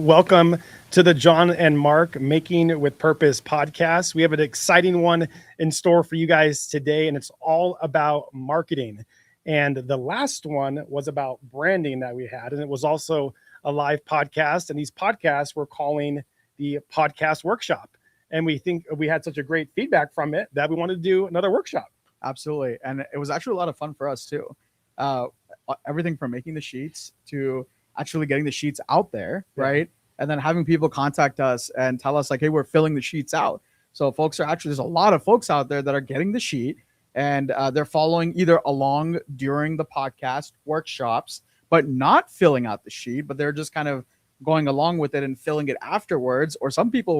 Welcome to the John and Mark Making with Purpose podcast. We have an exciting one in store for you guys today, and it's all about marketing. And the last one was about branding that we had, and it was also a live podcast. And these podcasts we're calling the podcast workshop. And we think we had such a great feedback from it that we wanted to do another workshop. Absolutely. And it was actually a lot of fun for us too. Uh, Everything from making the sheets to actually getting the sheets out there, right? And then having people contact us and tell us like, hey, we're filling the sheets out. So folks are actually, there's a lot of folks out there that are getting the sheet and they're following either along during the podcast workshops, but not filling out the sheet, but they're just kind of going along with it and filling it afterwards. Or some people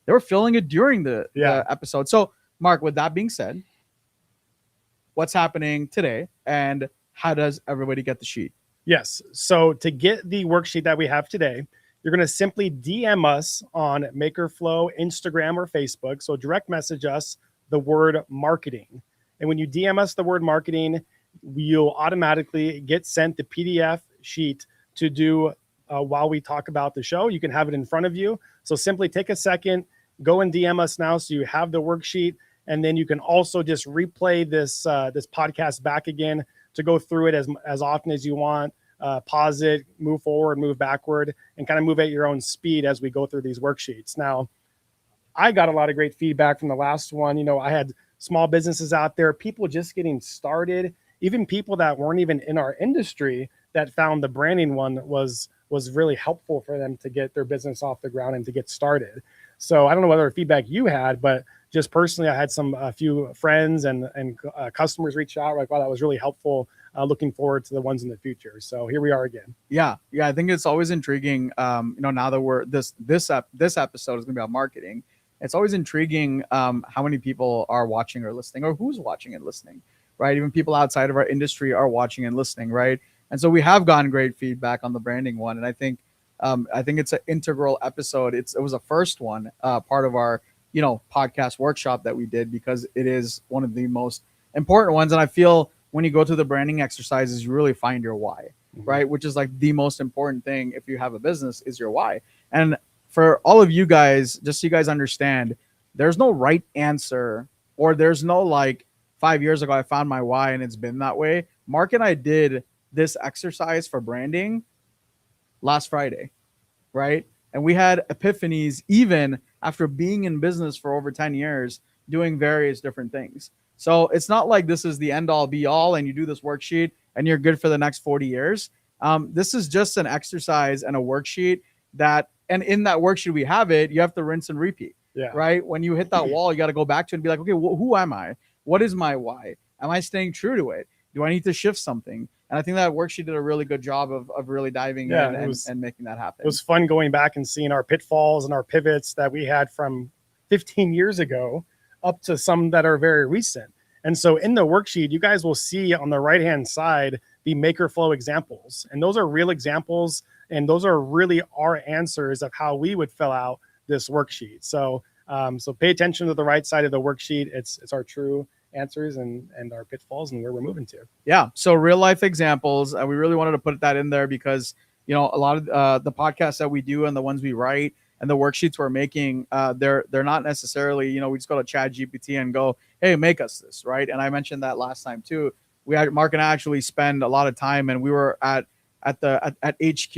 they were filling it during the episode. So Mark, with that being said, what's happening today and how does everybody get the sheet? Yes. So to get the worksheet that we have today, you're going to simply DM us on MakerFlow, Instagram, or Facebook. So direct message us the word marketing. And when you DM us the word marketing, you'll automatically get sent the PDF sheet to do while we talk about the show. You can have it in front of you. So simply take a second, go and DM us now so you have the worksheet. And then you can also just replay this podcast back again to go through it as often as you want. Pause it, move forward, move backward, and kind of move at your own speed as we go through these worksheets. Now, I got a lot of great feedback from the last one. You know, I had small businesses out there, people just getting started, even people that weren't even in our industry that found the branding one was really helpful for them to get their business off the ground and to get started. So I don't know whether feedback you had, but just personally, I had a few friends and customers reach out like, wow, that was really helpful. Looking forward to the ones in the future. So here we are again. Yeah. I think it's always intriguing. Now that we're this episode is going to be about marketing. It's always intriguing how many people are watching or listening, or who's watching and listening, right? Even people outside of our industry are watching and listening, right? And so we have gotten great feedback on the branding one, and I think it's an integral episode. It was a first one, part of our podcast workshop that we did, because it is one of the most important ones. And I feel when you go through the branding exercises, you really find your why, right? Which is like the most important thing if you have a business, is your why. And for all of you guys, just so you guys understand, there's no right answer, or there's no like 5 years ago I found my why and it's been that way. Mark and I did this exercise for branding last Friday, right? And we had epiphanies even after being in business for over 10 years, doing various different things. So it's not like this is the end all be all and you do this worksheet and you're good for the next 40 years. This is just an exercise and a worksheet and in that worksheet we have it, you have to rinse and repeat, right? When you hit that wall, you got to go back to it and be like, okay, who am I? What is my why? Am I staying true to it? Do I need to shift something? And I think that worksheet did a really good job of really diving in and making that happen. It was fun going back and seeing our pitfalls and our pivots that we had from 15 years ago up to some that are very recent. And so in the worksheet, you guys will see on the right-hand side the MakerFlow examples. And those are real examples. And those are really our answers of how we would fill out this worksheet. So pay attention to the right side of the worksheet. It's our true answers and our pitfalls and where we're moving to. Yeah. So real life examples. We really wanted to put that in there because, a lot of the podcasts that we do and the ones we write and the worksheets we're making, they're not necessarily, we just go to ChatGPT and go, hey, make us this, right? And I mentioned that last time too. Mark and I actually spend a lot of time, and we were at HQ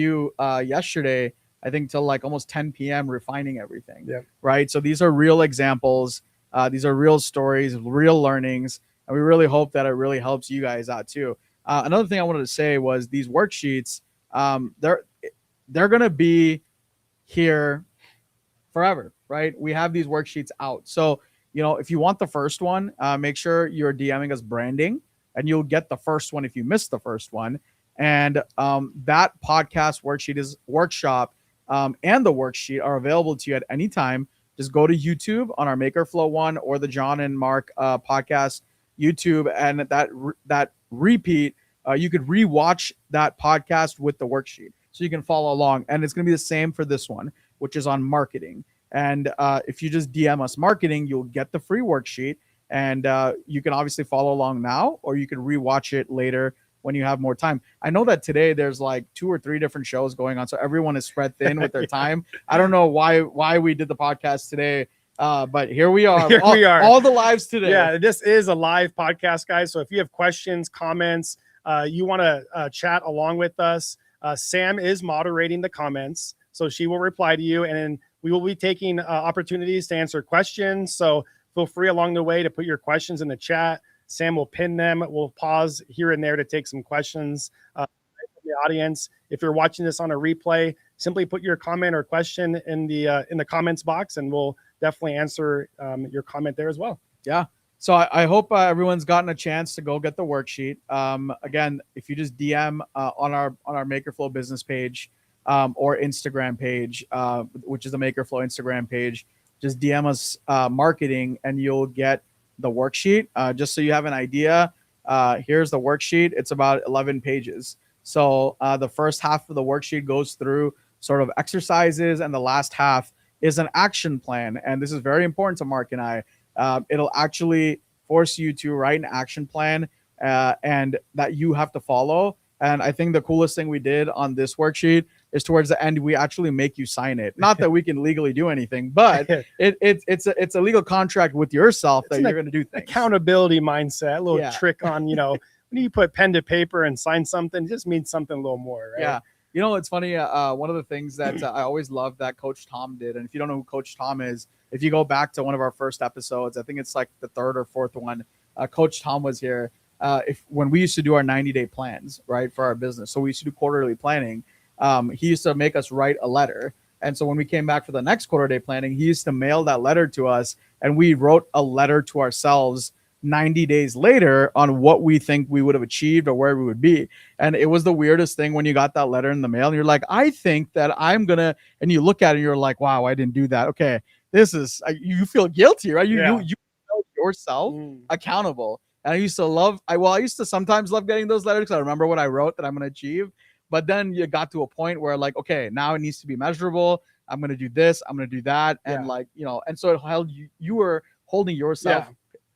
yesterday, I think till like almost 10 p.m. refining everything, right? So these are real examples. These are real stories, real learnings, and we really hope that it really helps you guys out too. Another thing I wanted to say was these worksheets, they're going to be here forever, right? We have these worksheets out. So, if you want the first one, make sure you're DMing us branding, and you'll get the first one if you missed the first one. And that podcast workshop and the worksheet are available to you at any time. Just go to YouTube on our MakerFlow one or the John and Mark podcast YouTube, and that repeat, you could rewatch that podcast with the worksheet so you can follow along. And it's going to be the same for this one, which is on marketing. And if you just DM us marketing, you'll get the free worksheet, and you can obviously follow along now, or you can rewatch it later when you have more time. I know that today there's like 2 or 3 different shows going on, so everyone is spread thin with their time. I don't know why we did the podcast today, but here we are. Here we are. All the lives today. Yeah, this is a live podcast, guys. So if you have questions, comments, you want to chat along with us, Sam is moderating the comments, so she will reply to you, and then we will be taking opportunities to answer questions. So feel free along the way to put your questions in the chat. Sam will pin them. We'll pause here and there to take some questions from the audience. If you're watching this on a replay, simply put your comment or question in the comments box, and we'll definitely answer your comment there as well. Yeah. So I hope everyone's gotten a chance to go get the worksheet. Again, if you just DM on our MakerFlow business page or Instagram page, which is the MakerFlow Instagram page, just DM us marketing, and you'll get the worksheet. Just so you have an idea, here's the worksheet. It's about 11 pages. So the first half of the worksheet goes through sort of exercises, and the last half is an action plan. And this is very important to Mark and I. It'll actually force you to write an action plan and that you have to follow. And I think the coolest thing we did on this worksheet is towards the end, we actually make you sign it. Not that we can legally do anything, but it's a legal contract with yourself that you're going to do things. Accountability mindset, a little trick on, when you put pen to paper and sign something, it just means something a little more, right? Yeah. You know, it's funny. One of the things that I always loved that Coach Tom did, and if you don't know who Coach Tom is, if you go back to one of our first episodes, I think it's like the 3rd or 4th one, Coach Tom was here. When we used to do our 90-day plans, right, for our business, so we used to do quarterly planning. He used to make us write a letter, and so when we came back for the next quarter-day planning, he used to mail that letter to us, and we wrote a letter to ourselves 90 days later on what we think we would have achieved or where we would be. And it was the weirdest thing when you got that letter in the mail and you're like, I think that I'm gonna, and you look at it and you're like, wow, I didn't do that. Okay, this is, you feel guilty, right? You held yourself accountable. And I used to sometimes love getting those letters because I remember what I wrote that I'm gonna achieve. But then you got to a point where like, okay, now it needs to be measurable. I'm gonna do this, I'm gonna do that, and and so it held you were holding yourself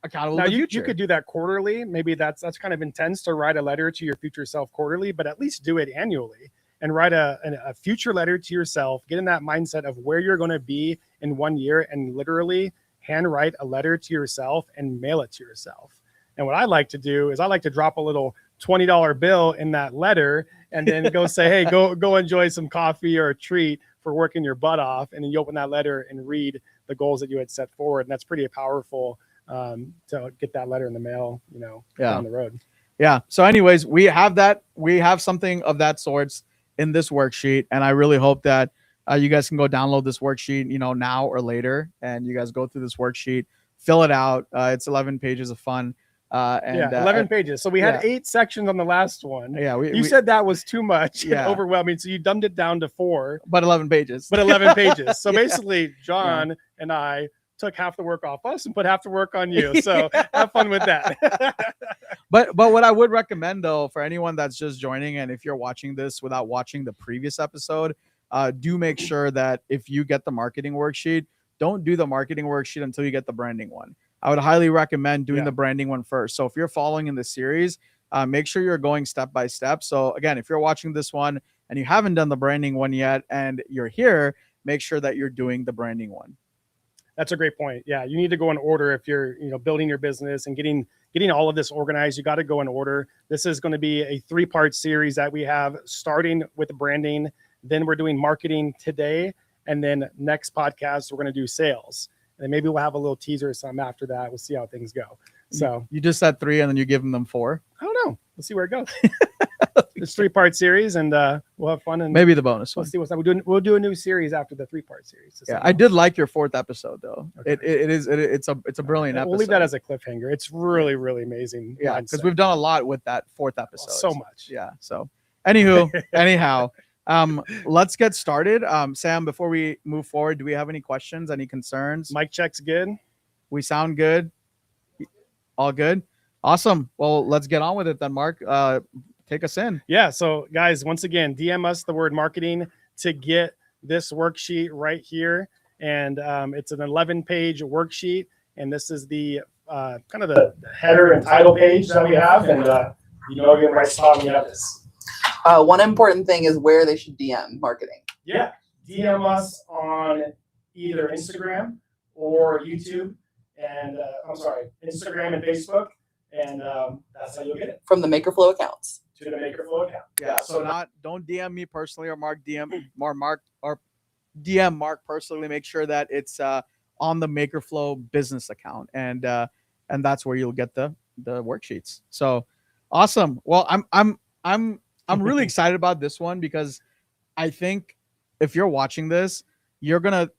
accountable. Now you could do that quarterly. Maybe that's kind of intense to write a letter to your future self quarterly, but at least do it annually and write a future letter to yourself. Get in that mindset of where you're going to be in 1 year, and literally handwrite a letter to yourself and mail it to yourself. And what I like to do is I like to drop a little $20 bill in that letter and then go say, hey, go enjoy some coffee or a treat for working your butt off. And then you open that letter and read the goals that you had set forward. And that's pretty powerful to get that letter in the mail, down the road. Yeah. So anyways, we have something of that sorts in this worksheet. And I really hope that you guys can go download this worksheet, now or later. And you guys go through this worksheet, fill it out. It's 11 pages of fun. 11 pages. So we had 8 sections on the last one. Yeah. You said that was too much and overwhelming. So you dumbed it down to 4. But 11 pages. So basically, John and I took half the work off us and put half the work on you. So have fun with that. But what I would recommend, though, for anyone that's just joining, and if you're watching this without watching the previous episode, do make sure that if you get the marketing worksheet, don't do the marketing worksheet until you get the branding one. I would highly recommend doing the branding one first. So if you're following in the series, make sure you're going step by step. So again, if you're watching this one and you haven't done the branding one yet and you're here, make sure that you're doing the branding one. That's a great point. Yeah, you need to go in order if you're, building your business and getting all of this organized. You got to go in order. This is going to be a 3-part series that we have, starting with branding. Then we're doing marketing today, and then next podcast we're going to do sales. And then maybe we'll have a little teaser or something after that. We'll see how things go. So you just said 3, and then you give them 4. I don't know. We'll see where it goes. It's 3-part series, and we'll have fun. And maybe the bonus one. We'll see what's up. We'll do a new series after the 3-part series. Yeah, I did like your 4th episode though. Okay. It's a brilliant episode. We'll leave that as a cliffhanger. It's really, really amazing. Yeah, because we've done a lot with that 4th episode. So much. Yeah. So, anyhow, let's get started. Sam, before we move forward, do we have any questions? Any concerns? Mic check's good. We sound good. All good. Awesome. Well, let's get on with it then, Mark. Take us in. Yeah. So guys, once again, DM us the word marketing to get this worksheet right here. And it's an 11-page worksheet. And this is the kind of the header and title page that we have. And You know, you're in the right spot when you have this. One important thing is where they should DM marketing. Yeah. DM us on either Instagram or YouTube, and Instagram and Facebook, and that's how you'll get it. From the MakerFlow accounts. To the MakerFlow account. Yeah. So don't DM me personally or Mark. DM Mark personally. Make sure that it's on the MakerFlow business account, and that's where you'll get the worksheets. So awesome. Well, I'm really excited about this one because I think if you're watching this, you're gonna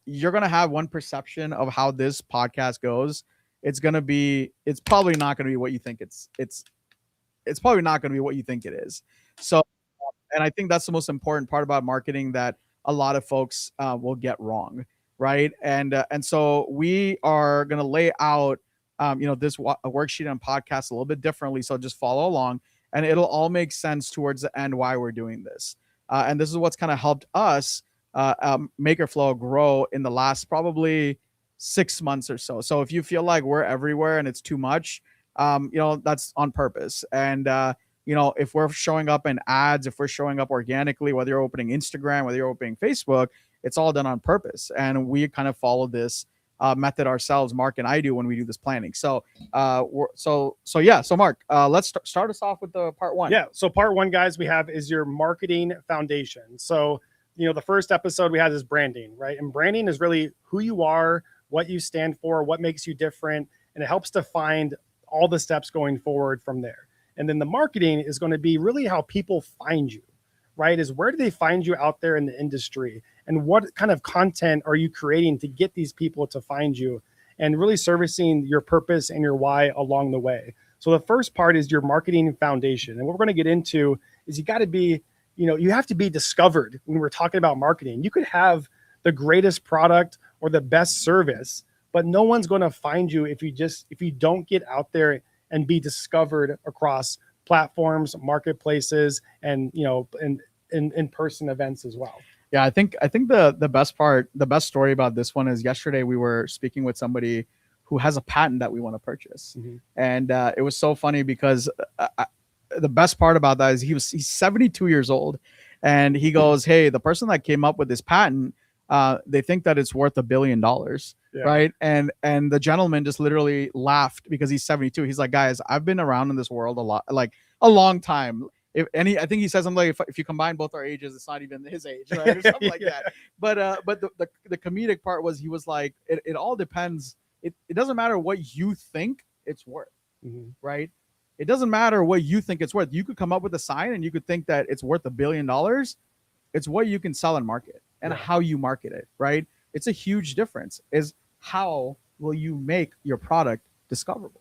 have one perception of how this podcast goes. It's probably not gonna be what you think it's probably not gonna be what you think it is. So, and I think that's the most important part about marketing that a lot of folks will get wrong, right? And so we are gonna lay out this worksheet and podcast a little bit differently. So just follow along, and it'll all make sense towards the end why we're doing this. And this is what's kind of helped us MakerFlow grow in the last probably 6 months or so. So if you feel like we're everywhere and it's too much, that's on purpose. And if we're showing up in ads, if we're showing up organically, whether you're opening Instagram, whether you're opening Facebook, it's all done on purpose. And we kind of follow this method ourselves, Mark and I do, when we do this planning. So Mark, let's start us off with the part one. Yeah. So part one, guys, we have is your marketing foundation. So, the first episode we had is branding, right? And branding is really who you are, what you stand for, what makes you different, and it helps to find all the steps going forward from there. And then the marketing is going to be really how people find you, right? Is where do they find you out there in the industry? And what kind of content are you creating to get these people to find you, and really servicing your purpose and your why along the way. So the first part is your marketing foundation. And what we're going to get into is you got to be, you have to be discovered when we're talking about marketing. You could have the greatest product or the best service, but no one's going to find you if you don't get out there and be discovered across platforms, marketplaces, and in-person events as well. Yeah, I think the best story about this one is yesterday we were speaking with somebody who has a patent that we want to purchase, and it was so funny because the best part about that is he's 72 years old, and he goes, "Hey, the person that came up with this patent, they think that it's worth $1 billion." Yeah. Right. And the gentleman just literally laughed because he's 72. He's like, "Guys, I've been around in this world a long time." I think he says something like, if you combine both our ages, it's not even his age, right? Or something like that. But the comedic part was, he was like, it all depends. It doesn't matter what you think it's worth, right? It doesn't matter what you think it's worth. You could come up with a sign and you could think that it's worth $1 billion. It's what you can sell and market, and how you market it, right? It's a huge difference. Is how will you make your product discoverable,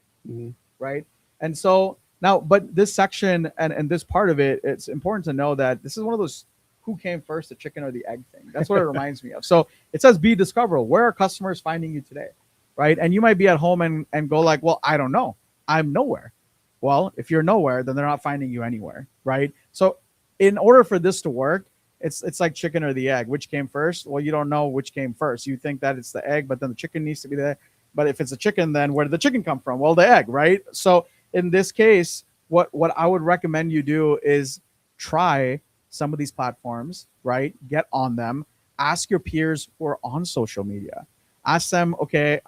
right? And so now, but this section and this part of it, it's important to know that this is one of those who came first, the chicken or the egg thing. That's what it reminds me of. So it says be discoverable. Where are customers finding you today, right? And you might be at home and go like, well, I don't know. I'm nowhere. Well, if you're nowhere, then they're not finding you anywhere, right? So in order for this to work, it's like chicken or the egg. Which came first? Well, you don't know which came first. You think that it's the egg, but then the chicken needs to be there. But if it's a chicken, then where did the chicken come from? Well, the egg, right? So in this case, what I would recommend you do is try some of these platforms, right? Get on them. Ask your peers who are on social media. Ask them, okay,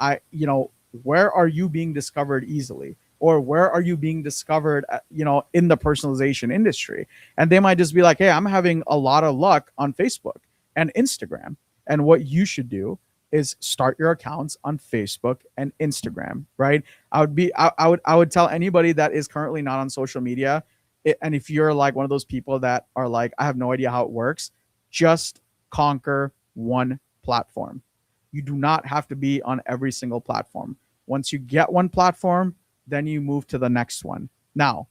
where are you being discovered easily? Or where are you being discovered, in the personalization industry? And they might just be like, hey, I'm having a lot of luck on Facebook and Instagram. And what you should do is start your accounts on Facebook and Instagram, right? I would tell anybody that is currently not on social media, and if you're like one of those people that are like, I have no idea how it works, just conquer one platform. You do not have to be on every single platform. Once you get one platform, then you move to the next one. Now,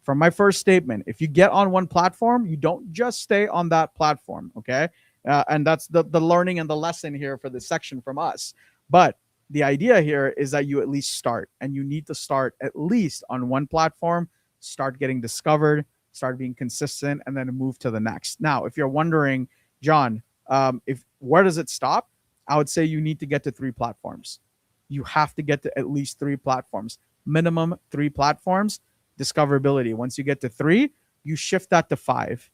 from my first statement, if you get on one platform, you don't just stay on that platform, okay? And that's the learning and the lesson here for this section from us. But the idea here is that you at least start, and you need to start at least on one platform, start getting discovered, start being consistent, and then move to the next. Now, if you're wondering, John, where does it stop? I would say you need to get to 3 platforms. You have to get to at least 3 platforms. Minimum 3 platforms. discoverability. Once you get to 3, you shift that to 5.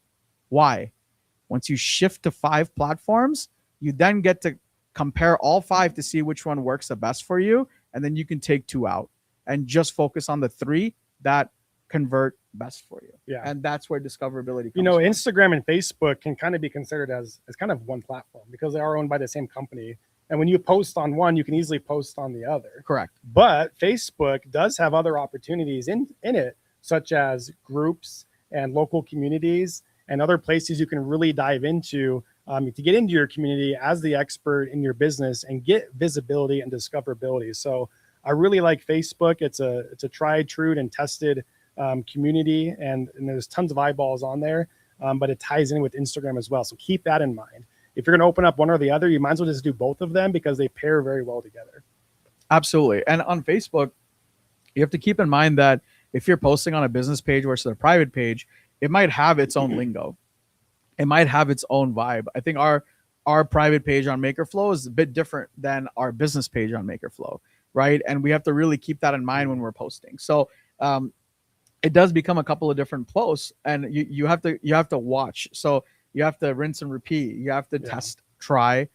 Why? Once you shift to 5 platforms, you then get to compare all 5 to see which one works the best for you. And then you can take 2 out and just focus on the 3 that convert best for you. Yeah. And that's where discoverability comes You know, from. Instagram and Facebook can kind of be considered as kind of one platform because they are owned by the same company. And when you post on one, you can easily post on the other. Correct. But Facebook does have other opportunities in it, such as groups and local communities and other places you can really dive into to get into your community as the expert in your business and get visibility and discoverability. So I really like Facebook. It's a tried, true, and tested community, and there's tons of eyeballs on there, but it ties in with Instagram as well. So keep that in mind. If you're going to open up one or the other, you might as well just do both of them because they pair very well together. Absolutely. And on Facebook, you have to keep in mind that if you're posting on a business page versus a private page, it might have its own lingo. It might have its own vibe. I think our private page on MakerFlow is a bit different than our business page on MakerFlow, right? And we have to really keep that in mind when we're posting. So it does become a couple of different posts, and you have to watch. So you have to rinse and repeat. You have to test, try,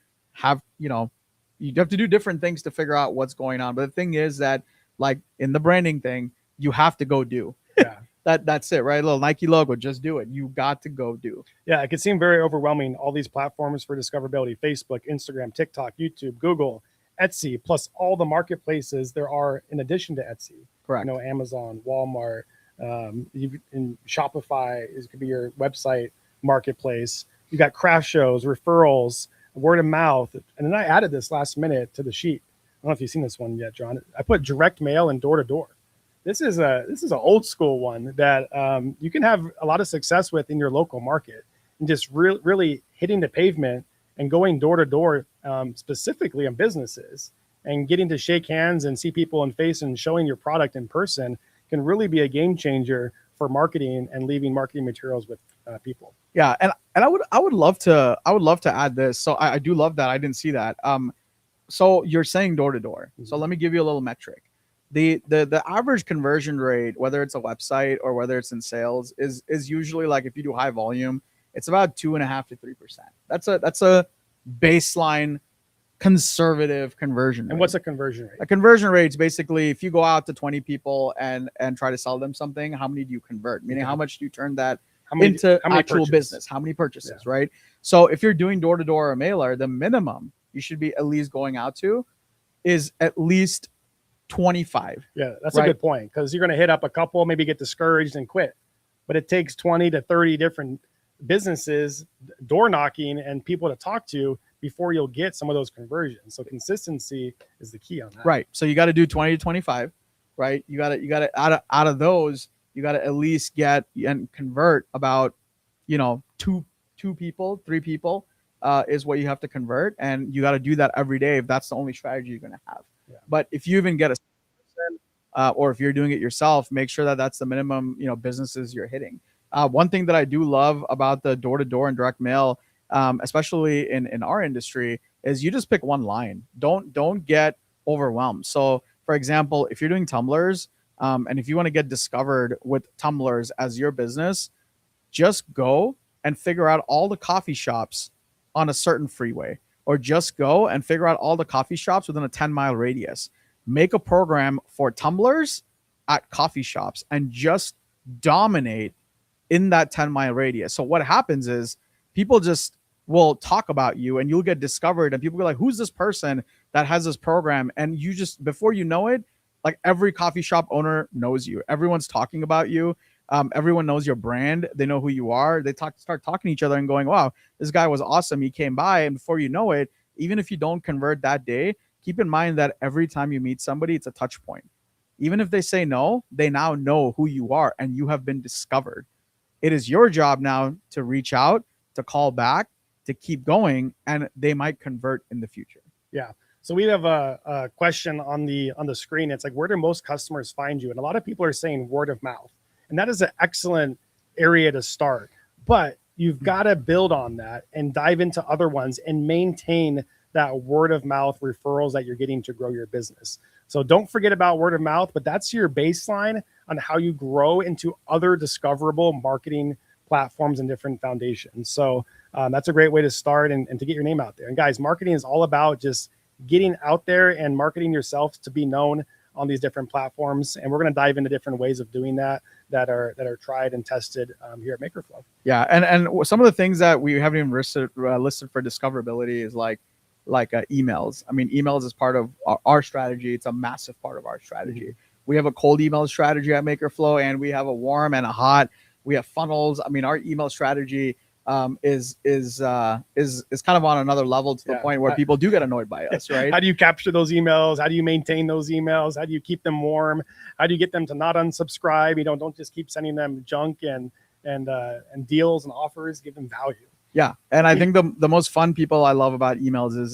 you have to do different things to figure out what's going on. But the thing is that, like in the branding thing, you have to go do. Yeah. That's it, right? A little Nike logo, just do it. You got to go do. Yeah, it can seem very overwhelming, all these platforms for discoverability: Facebook, Instagram, TikTok, YouTube, Google, Etsy, plus all the marketplaces there are in addition to Etsy. Correct. You know, Amazon, Walmart, in Shopify, it could be your website marketplace. You got craft shows, referrals, word of mouth. And then I added this last minute to the sheet. I don't know if you've seen this one yet, John. I put direct mail and door to door. This is an old school one that you can have a lot of success with in your local market, and just really hitting the pavement and going door to door, specifically in businesses, and getting to shake hands and see people in face and showing your product in person can really be a game changer for marketing and leaving marketing materials with people. Yeah, and I would love to add this. So I do love that. I didn't see that. So you're saying door to door. So let me give you a little metric. The average conversion rate, whether it's a website or whether it's in sales, is usually, like, if you do high volume, it's about 2.5 to 3%. That's a baseline conservative conversion rate. And what's a conversion rate? A conversion rate is basically, if you go out to 20 people and try to sell them something, how many do you convert? Meaning, how much do you turn that into actual business? How many purchases, right? So if you're doing door to door or mailer, the minimum you should be at least going out to is at least 25. Yeah, that's a good point, because you're going to hit up a couple, maybe get discouraged and quit. But it takes 20 to 30 different businesses, door knocking, and people to talk to before you'll get some of those conversions. So consistency is the key on that. Right. So you got to do 20 to 25, right? You got to out of those, you got to at least get and convert about, 2 people, 3 people is what you have to convert. And you got to do that every day if that's the only strategy you're going to have. Yeah. But if you even get a person, or if you're doing it yourself, make sure that that's the minimum, businesses you're hitting. One thing that I do love about the door-to-door and direct mail, especially in our industry, is you just pick one line. Don't get overwhelmed. So, for example, if you're doing tumblers, and if you want to get discovered with tumblers as your business, just go and figure out all the coffee shops on a certain freeway, or just go and figure out all the coffee shops within a 10-mile radius. Make a program for tumblers at coffee shops and just dominate in that 10-mile radius. So what happens is people just will talk about you, and you'll get discovered, and people be like, who's this person that has this program? And you just, before you know it, like, every coffee shop owner knows you. Everyone's talking about you. Everyone knows your brand. They know who you are. They start talking to each other and going, wow, this guy was awesome. He came by. And before you know it, even if you don't convert that day, keep in mind that every time you meet somebody, it's a touch point. Even if they say no, they now know who you are, and you have been discovered. It is your job now to reach out, to call back, to keep going, and they might convert in the future. Yeah. So we have a question on the screen. It's like, where do most customers find you? And a lot of people are saying word of mouth. And that is an excellent area to start. But you've got to build on that and dive into other ones and maintain that word of mouth referrals that you're getting to grow your business. So don't forget about word of mouth, but that's your baseline on how you grow into other discoverable marketing platforms and different foundations. So that's a great way to start and to get your name out there. And guys, marketing is all about just getting out there and marketing yourself to be known on these different platforms. And we're going to dive into different ways of doing that are tried and tested here at MakerFlow. Yeah, and some of the things that we haven't even listed for discoverability is like emails. I mean, emails is part of our strategy. It's a massive part of our strategy. Mm-hmm. We have a cold email strategy at MakerFlow, and we have a warm and a hot. We have funnels. I mean, our email strategy is kind of on another level to the point where people do get annoyed by us, right? How do you capture those emails? How do you maintain those emails? How do you keep them warm? How do you get them to not unsubscribe? Don't just keep sending them junk and deals and offers. Give them value. Yeah, and I think the most fun people I love about emails is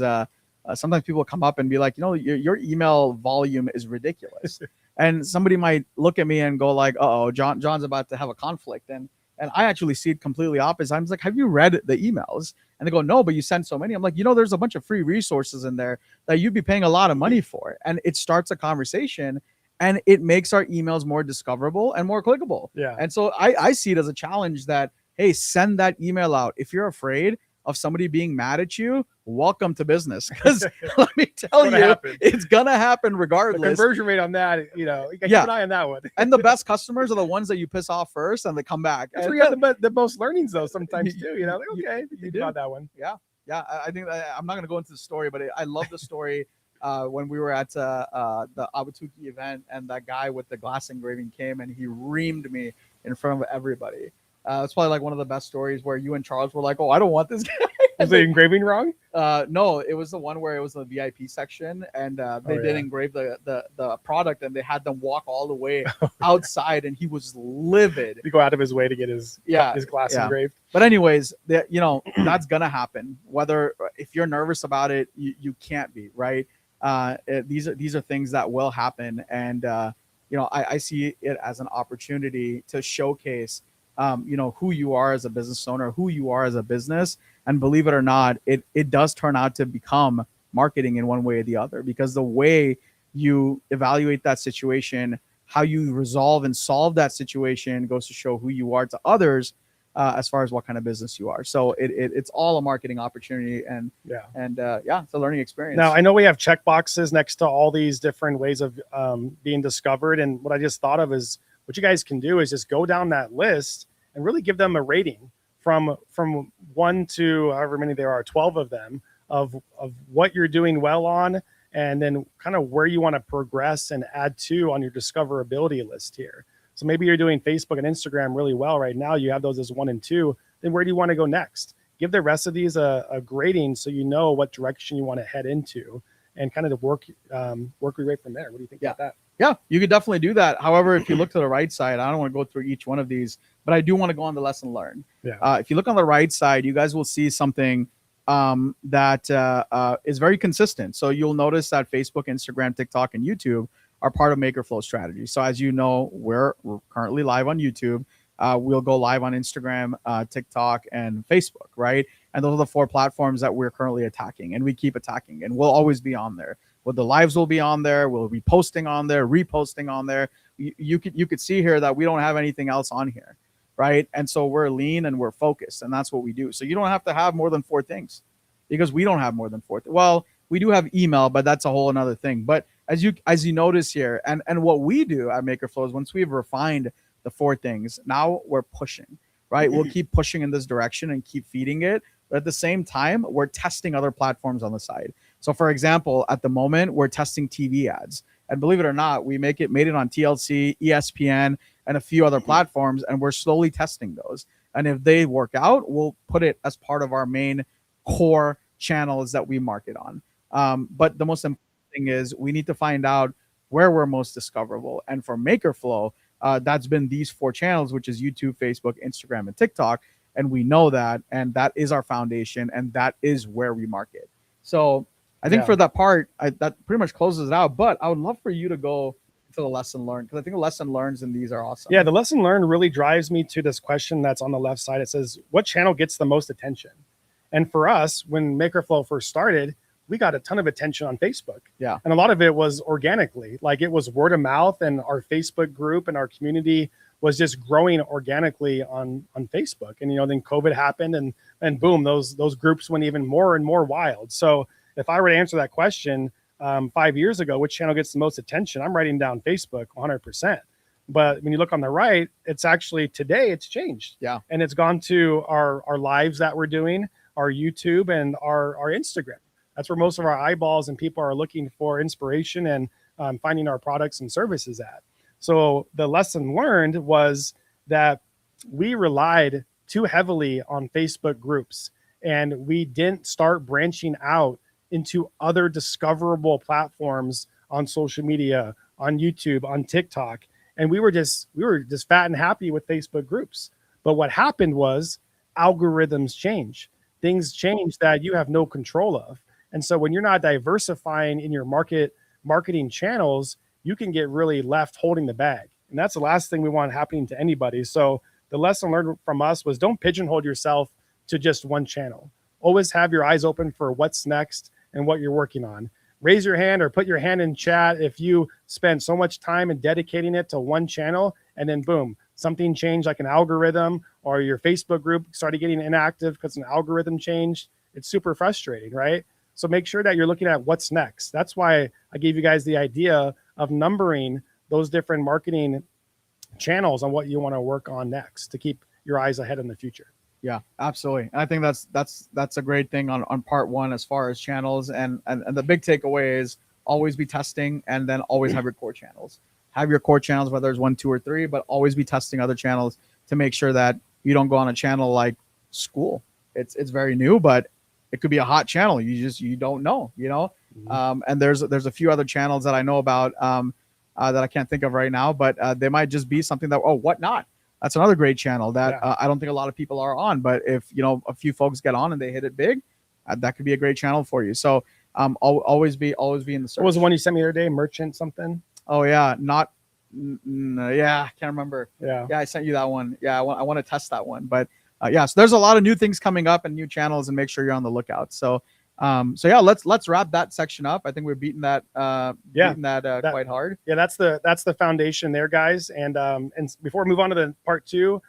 sometimes people come up and be like, your email volume is ridiculous, and somebody might look at me and go like, "Uh-oh, John's about to have a conflict," and I actually see it completely opposite. I'm like, "Have you read the emails?" And they go, "No, but you sent so many." I'm like, there's a bunch of free resources in there that you'd be paying a lot of money for, and it starts a conversation. And it makes our emails more discoverable and more clickable. Yeah. And so I see it as a challenge that, hey, send that email out. If you're afraid of somebody being mad at you, welcome to business. Because let me tell you, it's going to happen regardless. The conversion rate on that, you got to keep an eye on that one. And the best customers are the ones that you piss off first and they come back. That's where you have the most learnings, though, sometimes too. Like, okay, you got that one. Yeah. Yeah. I think I'm not going to go into the story, but I love the story. When we were at the Abatuki event, and that guy with the glass engraving came and he reamed me in front of everybody. It's probably like one of the best stories where you and Charles were like, "Oh, I don't want this guy." Was the engraving wrong? No, it was the one where it was the VIP section, and they did engrave the product, and they had them walk all the way outside, and he was livid. To go out of his way to get his glass engraved. But anyways, that's gonna happen. Whether if you're nervous about it, you can't be, right. These are things that will happen, and I see it as an opportunity to showcase who you are as a business owner, who you are as a business. And believe it or not, it does turn out to become marketing in one way or the other, because the way you evaluate that situation, how you resolve and solve that situation goes to show who you are to others as far as what kind of business you are. So it's all a marketing opportunity, and it's a learning experience. Now, I know we have check boxes next to all these different ways of being discovered. And what I just thought of is what you guys can do is just go down that list and really give them a rating from 1 to however many there are, 12 of them, of what you're doing well on, and then kind of where you want to progress and add to on your discoverability list here. So maybe you're doing Facebook and Instagram really well right now. You have those as 1 and 2. Then where do you want to go next? Give the rest of these a grading so you know what direction you want to head into, and kind of work your way from there. What do you think about that? Yeah, you could definitely do that. However, if you look to the right side, I don't want to go through each one of these, but I do want to go on the lesson learned. Yeah. If you look on the right side, you guys will see something that is very consistent. So you'll notice that Facebook, Instagram, TikTok, and YouTube are part of MakerFlow strategy. So as you know, we're currently live on YouTube. We'll go live on Instagram, TikTok, and Facebook, right? And those are the 4 platforms that we're currently attacking, and we keep attacking, and we'll always be on there. Well, the lives will be on there. We'll be posting on there, reposting on there. You could see here that we don't have anything else on here, right? And so we're lean and we're focused, and that's what we do. So you don't have to have more than 4 things, because we don't have more than 4. Well, we do have email, but that's a whole another thing. But as you notice here, and what we do at MakerFlow is once we've refined the 4 things, now we're pushing, right? We'll keep pushing in this direction and keep feeding it. But at the same time, we're testing other platforms on the side. So for example, at the moment, we're testing TV ads. And believe it or not, we made it on TLC, ESPN, and a few other platforms, and we're slowly testing those. And if they work out, we'll put it as part of our main core channels that we market on. But the most important thing is we need to find out where we're most discoverable. And for MakerFlow, that's been these 4 channels, which is YouTube, Facebook, Instagram, and TikTok. And we know that, and that is our foundation, and that is where we market. So I think for that part, that pretty much closes it out. But I would love for you to go to the lesson learned, because I think the lesson learns in these are awesome. Yeah, the lesson learned really drives me to this question that's on the left side. It says, what channel gets the most attention? And for us, when MakerFlow first started, we got a ton of attention on Facebook. Yeah. And a lot of it was organically, like it was word of mouth, and our Facebook group and our community was just growing organically on Facebook. And, then COVID happened, and boom, those groups went even more and more wild. So if I were to answer that question 5 years ago, which channel gets the most attention, I'm writing down Facebook 100%. But when you look on the right, it's actually today it's changed. Yeah. And it's gone to our lives that we're doing, our YouTube and our Instagram. That's where most of our eyeballs and people are looking for inspiration and finding our products and services at. So the lesson learned was that we relied too heavily on Facebook groups, and we didn't start branching out into other discoverable platforms on social media, on YouTube, on TikTok. And we were just fat and happy with Facebook groups. But what happened was algorithms change. Things change that you have no control of. And so when you're not diversifying in your marketing channels, you can get really left holding the bag. And that's the last thing we want happening to anybody. So the lesson learned from us was don't pigeonhole yourself to just one channel. Always have your eyes open for what's next and what you're working on. Raise your hand or put your hand in chat if you spend so much time and dedicating it to one channel, and then boom, something changed, like an algorithm, or your Facebook group started getting inactive because an algorithm changed. It's super frustrating, right? So make sure that you're looking at what's next. That's why I gave you guys the idea of numbering those different marketing channels on what you want to work on next to keep your eyes ahead in the future. Yeah, absolutely. And I think that's a great thing on part one as far as channels. And the big takeaway is always be testing, and then always have your core channels. Have your core channels, whether it's 1, 2, or 3, but always be testing other channels to make sure that you don't go on a channel like school. It's very new, but it could be a hot channel. You don't know, Mm-hmm. And there's a few other channels that I know about that I can't think of right now, but they might just be something that, Whatnot. That's another great channel that I don't think a lot of people are on, but if a few folks get on and they hit it big, that could be a great channel for you. So always be in the search. What was the one you sent me the other day? Merchant something? Oh yeah, I can't remember. Yeah, I sent you that one. Yeah, I want to test that one, but so there's a lot of new things coming up and new channels, and make sure you're on the lookout. So let's wrap that section up. I think we're beating that quite hard. Yeah, that's the foundation there, guys. And before we move on to the part 2,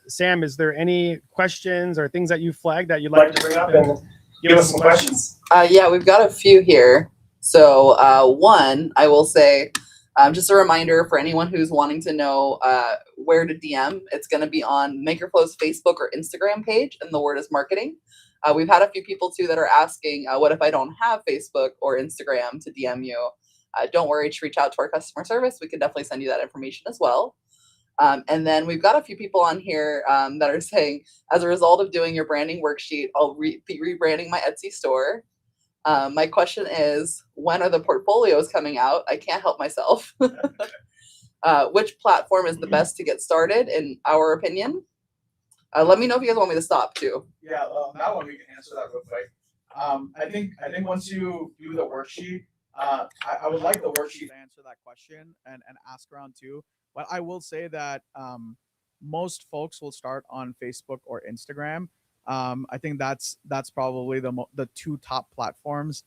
Sam, is there any questions or things that you flagged that you'd like to bring up and give us some questions? Yeah, we've got a few here. So one, I will say, just a reminder for anyone who's wanting to know where to DM, it's going to be on MakerFlow's Facebook or Instagram page, and the word is marketing. We've had a few people too that are asking, what if I don't have Facebook or Instagram to DM you? Don't worry to reach out to our customer service. We can definitely send you that information as well. And then we've got a few people on here that are saying, as a result of doing your branding worksheet, I'll be rebranding my Etsy store. My question is, when are the portfolios coming out? I can't help myself. Which platform is the best to get started, in our opinion? Let me know if you guys want me to stop too. Yeah, that one we can answer that real quick. I think once you do the worksheet, I would like the worksheet to answer that question and ask around too. But I will say that most folks will start on Facebook or Instagram. I think that's probably the two top platforms.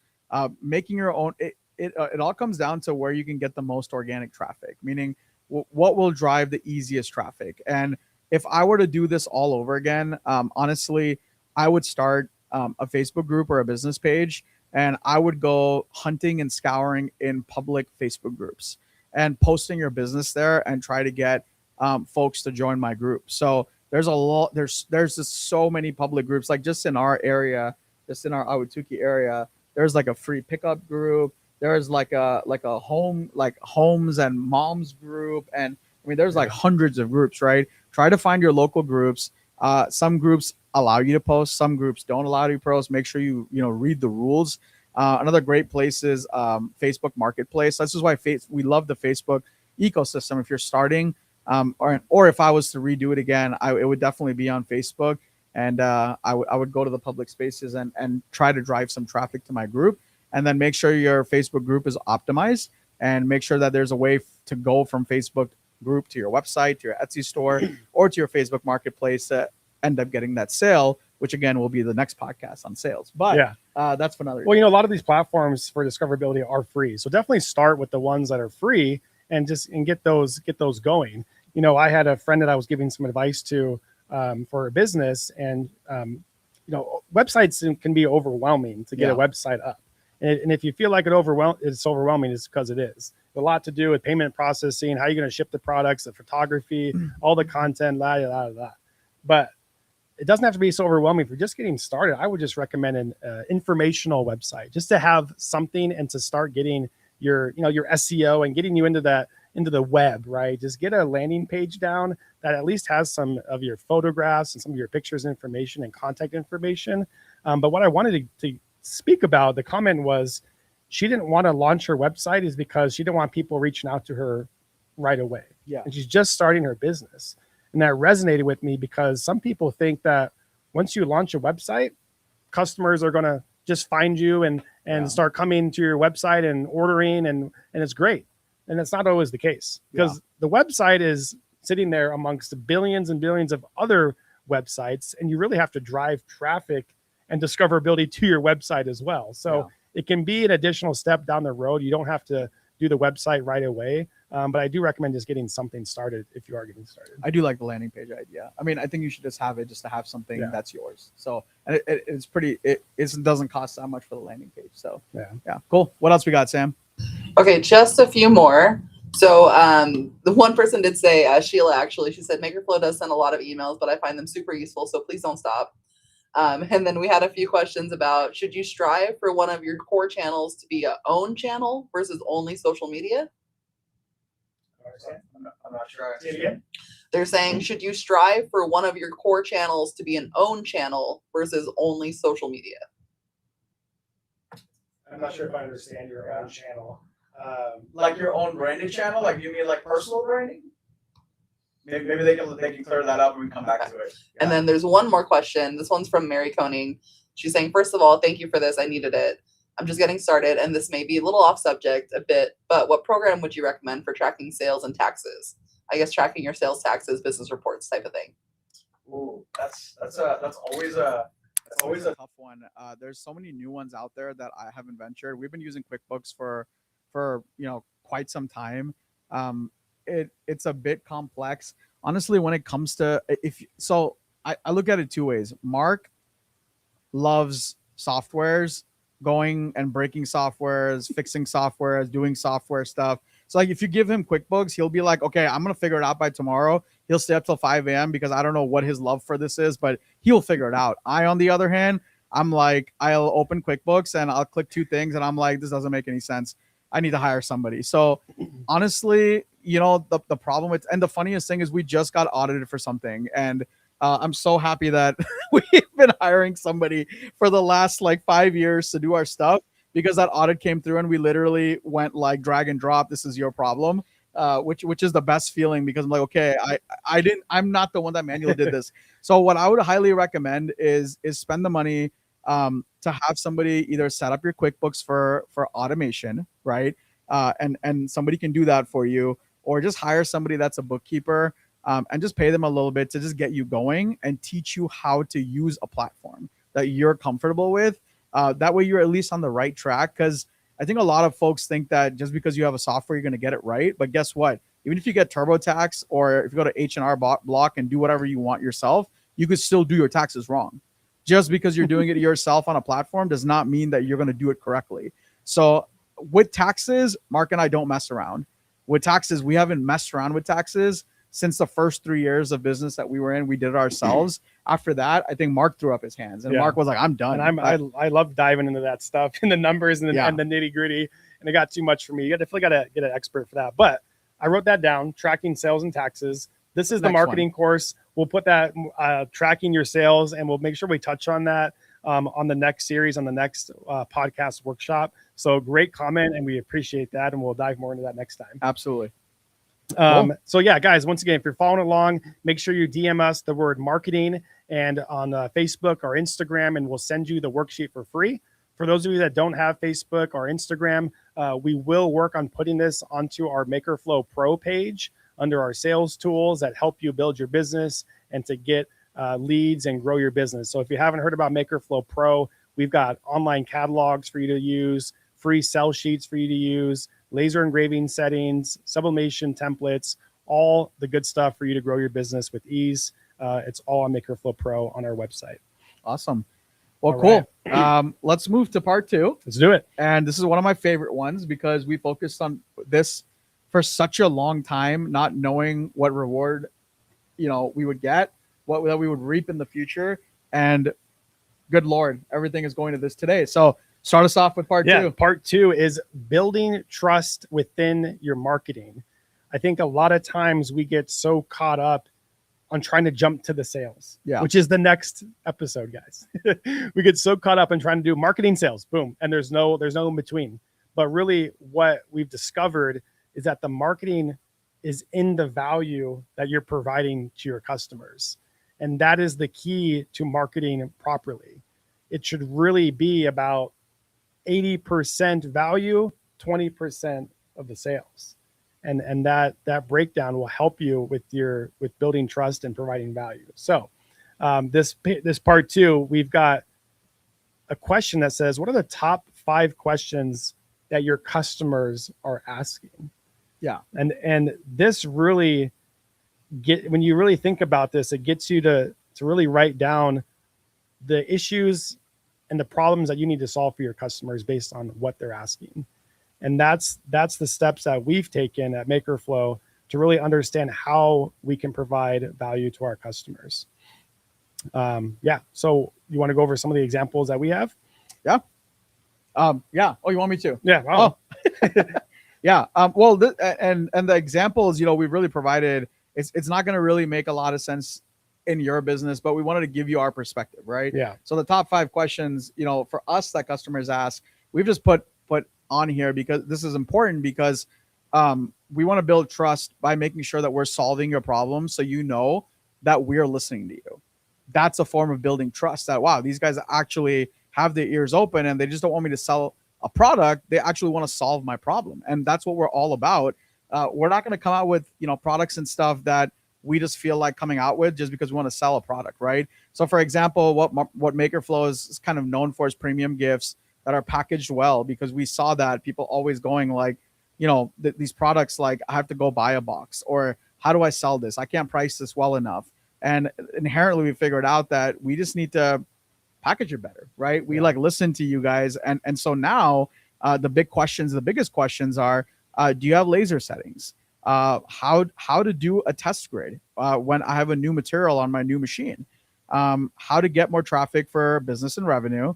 Making your own, it all comes down to where you can get the most organic traffic, meaning what will drive the easiest traffic. And if I were to do this all over again, honestly, I would start a Facebook group or a business page, and I would go hunting and scouring in public Facebook groups and posting your business there and try to get folks to join my group. So there's just so many public groups, like just in our area, just in our Ahwatukee area, there's like a free pickup group. There's like a home, like homes and moms group. And I mean, there's like hundreds of groups, right? Try to find your local groups. Some groups allow you to post, some groups don't allow you to post. Make sure you read the rules. Another great place is Facebook Marketplace. This is why we love the Facebook ecosystem. If you're starting, or if I was to redo it again, it would definitely be on Facebook, and I would go to the public spaces and try to drive some traffic to my group, and then make sure your Facebook group is optimized, and make sure that there's a way to go from Facebook group to your website, to your Etsy store, or to your Facebook Marketplace to end up getting that sale which again will be the next podcast on sales. But yeah, that's for another. Well, a lot of these platforms for discoverability are free, so definitely start with the ones that are free and get those going. I had a friend that I was giving some advice to for a business, and websites can be overwhelming to get a website up. And if you feel like it's overwhelming, it's because it is. A lot to do with payment processing, how you're going to ship the products, the photography, all the content, But it doesn't have to be so overwhelming. If you're just getting started, I would just recommend an informational website, just to have something and to start getting your SEO and getting you into the web, right? Just get a landing page down that at least has some of your photographs and some of your pictures, information, and contact information. But what I wanted to speak about, the comment was, she didn't want to launch her website is because she didn't want people reaching out to her right away. Yeah. And she's just starting her business. And that resonated with me because some people think that once you launch a website, customers are going to just find you and start coming to your website and ordering, and it's great. And that's not always the case, because the website is sitting there amongst billions and billions of other websites, and you really have to drive traffic and discoverability to your website as well. So it can be an additional step down the road. You don't have to do the website right away. But I do recommend just getting something started if you are getting started. I do like the landing page idea. I mean, I think you should just have it just to have something that's yours. So and it's pretty, it doesn't cost that much for the landing page. So yeah, cool. What else we got, Sam? Okay, just a few more. So the one person did say, Sheila, actually, she said, MakerFlow does send a lot of emails, but I find them super useful. So please don't stop. And then we had a few questions about, should you strive for one of your core channels to be a own channel versus only social media? I'm not sure. They're saying, should you strive for one of your core channels to be an own channel versus only social media? I'm not sure if I understand your own channel. Like your own branded channel? Like you mean like personal branding? Maybe they can clear that up and we can come back to it. Yeah. And then there's one more question. This one's from Mary Koning. She's saying, first of all, thank you for this. I needed it. I'm just getting started, and this may be a little off subject a bit, but what program would you recommend for tracking sales and taxes? I guess tracking your sales, taxes, business reports type of thing. Ooh, that's always a tough one. There's so many new ones out there that I haven't ventured. We've been using QuickBooks for quite some time. It's a bit complex, honestly. When it comes to I look at it two ways. Marc loves softwares, going and breaking softwares, fixing softwares, doing software stuff. So like if you give him QuickBooks, he'll be like, okay, I'm going to figure it out by tomorrow. He'll stay up till 5 a.m. because I don't know what his love for this is, but he'll figure it out. I, on the other hand, I'm like, I'll open QuickBooks and I'll click two things and I'm like, this doesn't make any sense. I need to hire somebody. So honestly, the problem with, and the funniest thing is we just got audited for something, and I'm so happy that we've been hiring somebody for the last 5 years to do our stuff, because that audit came through and we literally went like drag and drop. This is your problem, which is the best feeling, because I'm like, okay, I'm not the one that manually did this. So what I would highly recommend is spend the money to have somebody either set up your QuickBooks for automation, right? And somebody can do that for you, or just hire somebody that's a bookkeeper. And just pay them a little bit to just get you going and teach you how to use a platform that you're comfortable with. That way you're at least on the right track, because I think a lot of folks think that just because you have a software, you're going to get it right. But guess what? Even if you get TurboTax, or if you go to H&R Block and do whatever you want yourself, you could still do your taxes wrong. Just because you're doing it yourself on a platform does not mean that you're going to do it correctly. So with taxes, Marc and I don't mess around. With taxes, we haven't messed around with taxes since the first 3 years of business that we were in. We did it ourselves. After that, I think Marc threw up his hands, and Marc was like, I'm done. And I love diving into that stuff and the numbers and the nitty gritty, and it got too much for me. You definitely got to get an expert for that. But I wrote that down, tracking sales and taxes. This is the marketing course. We'll put that tracking your sales, and we'll make sure we touch on that on the next series, on the next podcast workshop. So great comment, and we appreciate that. And we'll dive more into that next time. Absolutely. Cool. So yeah, guys, once again, if you're following along, make sure you DM us the word marketing and on Facebook or Instagram, and we'll send you the worksheet for free. For those of you that don't have Facebook or Instagram, we will work on putting this onto our MakerFlow Pro page under our sales tools that help you build your business and to get leads and grow your business. So if you haven't heard about MakerFlow Pro, we've got online catalogs for you to use, free sell sheets for you to use, laser engraving settings, sublimation templates, all the good stuff for you to grow your business with ease. It's all on MakerFlow Pro on our website. Awesome. Well, All cool. right. Let's move to part 2. Let's do it. And this is one of my favorite ones because we focused on this for such a long time, not knowing what reward, we would get, what we would reap in the future. And good Lord, everything is going to this today. So start us off with part 2. Part 2 is building trust within your marketing. I think a lot of times we get so caught up on trying to jump to the sales, which is the next episode, guys. We get so caught up in trying to do marketing, sales, boom, and there's no in between. But really what we've discovered is that the marketing is in the value that you're providing to your customers. And that is the key to marketing properly. It should really be about 80% value, 20% of the sales. And that breakdown will help you with building trust and providing value. So this part 2, we've got a question that says, what are the top 5 questions that your customers are asking? Yeah. And this really when you really think about this, it gets you to really write down the issues and the problems that you need to solve for your customers based on what they're asking. And that's the steps that we've taken at MakerFlow to really understand how we can provide value to our customers. So you want to go over some of the examples that we have? Yeah. Oh, you want me to? Yeah. Wow. Oh. Yeah. Well, and the examples, we've really provided, it's not going to really make a lot of sense in your business, but we wanted to give you our perspective, right? Yeah. So the top 5 questions, for us that customers ask, we've just put on here because this is important because we want to build trust by making sure that we're solving your problems. So that we're listening to you. That's a form of building trust that, wow, these guys actually have their ears open and they just don't want me to sell a product. They actually want to solve my problem. And that's what we're all about. We're not going to come out with, products and stuff that we just feel like coming out with just because we want to sell a product, right? So for example, what MakerFlow is kind of known for is premium gifts that are packaged well, because we saw that people always going like, these products, like I have to go buy a box, or how do I sell this? I can't price this well enough. And inherently we figured out that we just need to package it better, right? We listen to you guys. And so now the biggest questions are, do you have laser settings? How to do a test grid when I have a new material on my new machine? How to get more traffic for business and revenue,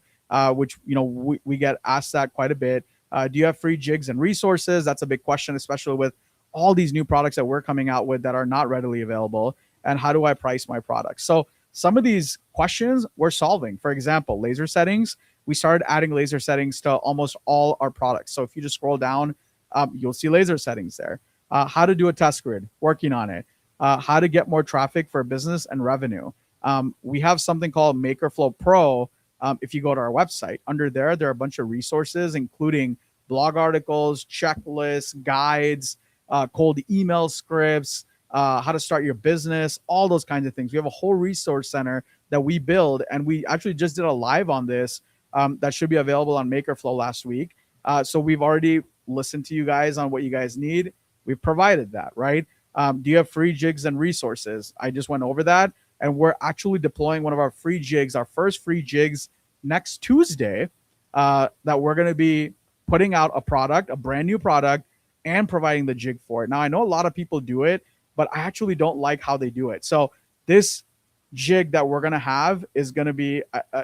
which, we get asked that quite a bit. Do you have free jigs and resources? That's a big question, especially with all these new products that we're coming out with that are not readily available. And how do I price my products? So some of these questions we're solving. For example, laser settings. We started adding laser settings to almost all our products. So if you just scroll down, you'll see laser settings there. How to do a test grid, working on it. How to get more traffic for business and revenue. We have something called MakerFlow Pro. If you go to our website, under there are a bunch of resources, including blog articles, checklists, guides, cold email scripts, how to start your business, all those kinds of things. We have a whole resource center that we build, and we actually just did a live on this that should be available on MakerFlow last week. So we've already listened to you guys on what you guys need. We've provided that, right? Do you have free jigs and resources? I just went over that. And we're actually deploying one of our free jigs, our first free jigs next Tuesday, that we're going to be putting out a brand new product, and providing the jig for it. Now, I know a lot of people do it, but I actually don't like how they do it. So this jig that we're going to have is going to be,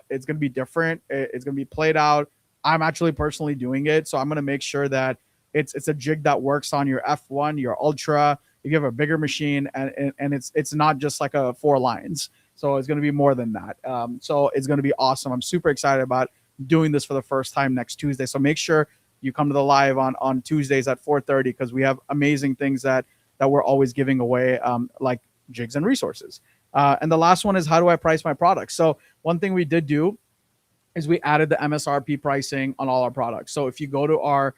it's going to be different. It's going to be played out. I'm actually personally doing it. So I'm going to make sure that it's a jig that works on your F1, your Ultra, if you have a bigger machine, and it's not just like a 4 lines. So it's going to be more than that. So it's going to be awesome. I'm super excited about doing this for the first time next Tuesday. So make sure you come to the live on Tuesdays at 4:30, because we have amazing things that we're always giving away, like jigs and resources. And the last one is, how do I price my products? So one thing we did do is we added the MSRP pricing on all our products. So if you go to our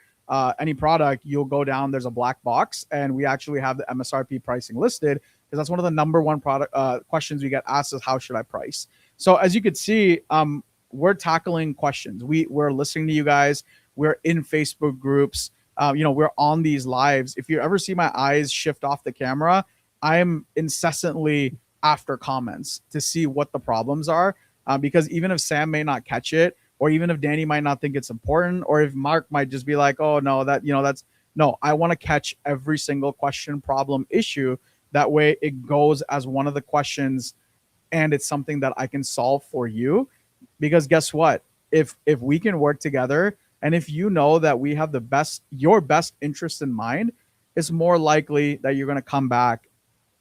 any product, you'll go down, there's a black box, and we actually have the MSRP pricing listed. because that's one of the number one product questions we get asked is how should I price. So as you could see, we're tackling questions. We're listening to you guys. We're in Facebook groups. We're on these lives. If you ever see my eyes shift off the camera, I'm incessantly after comments to see what the problems are. Because even if Sam may not catch it, or even if Danny might not think it's important, or if Mark might just be like, oh no, I want to catch every single question, problem, issue. That way it goes as one of the questions and it's something that I can solve for you. Because guess what? If we can work together, and if you know that we have your best interest in mind, it's more likely that you're going to come back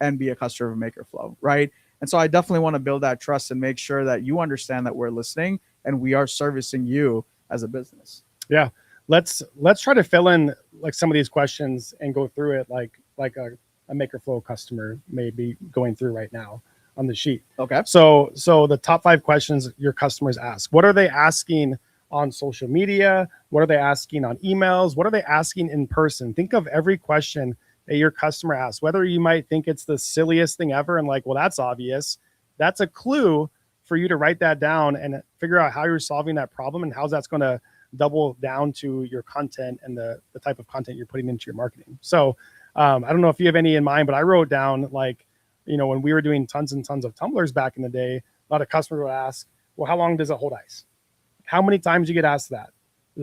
and be a customer of MakerFlow, right? And so I definitely want to build that trust and make sure that you understand that we're listening and we are servicing you as a business. Yeah. Let's try to fill in like some of these questions and go through it like a MakerFlow customer may be going through right now on the sheet. Okay. So the top 5 questions your customers ask. What are they asking on social media? What are they asking on emails? What are they asking in person? Think of every question that your customer asks, whether you might think it's the silliest thing ever and like, well, that's obvious. That's a clue for you to write that down and figure out how you're solving that problem and how that's going to double down to your content and the type of content you're putting into your marketing. So I don't know if you have any in mind, but I wrote down like, when we were doing tons and tons of tumblers back in the day, a lot of customers would ask, well, how long does it hold ice? How many times you get asked that?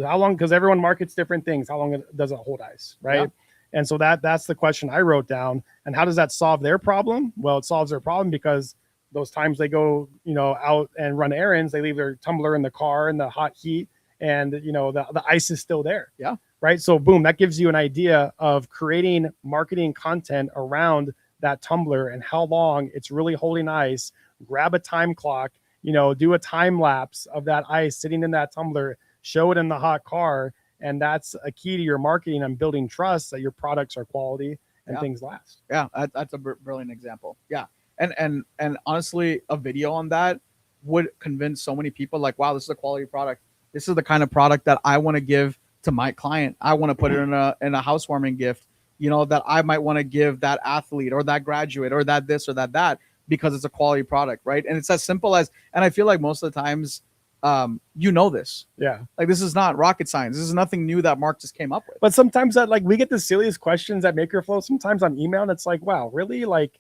How long? Because everyone markets different things. How long does it hold ice, right? Yeah. And so that's the question I wrote down. And how does that solve their problem? Well, it solves their problem because those times they go, out and run errands, they leave their tumbler in the car in the hot heat, and the ice is still there. Yeah. Right. So boom, that gives you an idea of creating marketing content around that tumbler and how long it's really holding ice. Grab a time clock, do a time lapse of that ice sitting in that tumbler, show it in the hot car. And that's a key to your marketing and building trust that your products are quality and things last. Yeah, that's a brilliant example. Yeah. And honestly, a video on that would convince so many people like, wow, this is a quality product. This is the kind of product that I want to give to my client. I want to put it in a housewarming gift, that I might want to give that athlete or that graduate or that this or that because it's a quality product, right? And it's as simple as, and I feel like most of the times, this. Yeah. Like this is not rocket science. This is nothing new that Mark just came up with. But sometimes that we get the silliest questions at MakerFlow sometimes on email, and it's like, wow, really? Like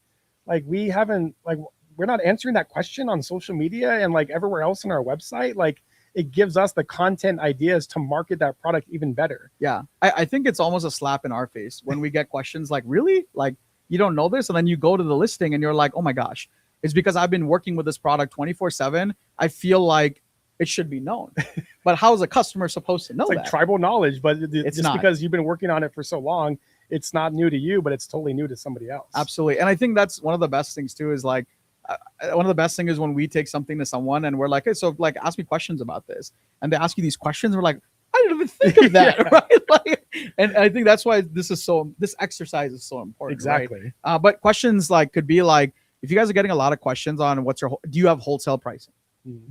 we haven't, we're not answering that question on social media and like everywhere else on our website. Like it gives us the content ideas to market that product even better. Yeah. I think it's almost a slap in our face when we get questions like, really? Like you don't know this? And then you go to the listing and you're like, oh my gosh, it's because I've been working with this product 24/7. I feel like it should be known. But how is a customer supposed to know it's like that? Tribal knowledge, but it's just not. Because you've been working on it for so long, it's not new to you, but it's totally new to somebody else. Absolutely. And I think that's one of the best things too, is like, one of the best things is when we take something to someone and we're like, hey, so like, ask me questions about this. And they ask you these questions. We're like, I didn't even think of that. Yeah. Right? Like, and I think that's why this exercise is so important. Exactly. Right? But questions like could be like, if you guys are getting a lot of questions on do you have wholesale pricing?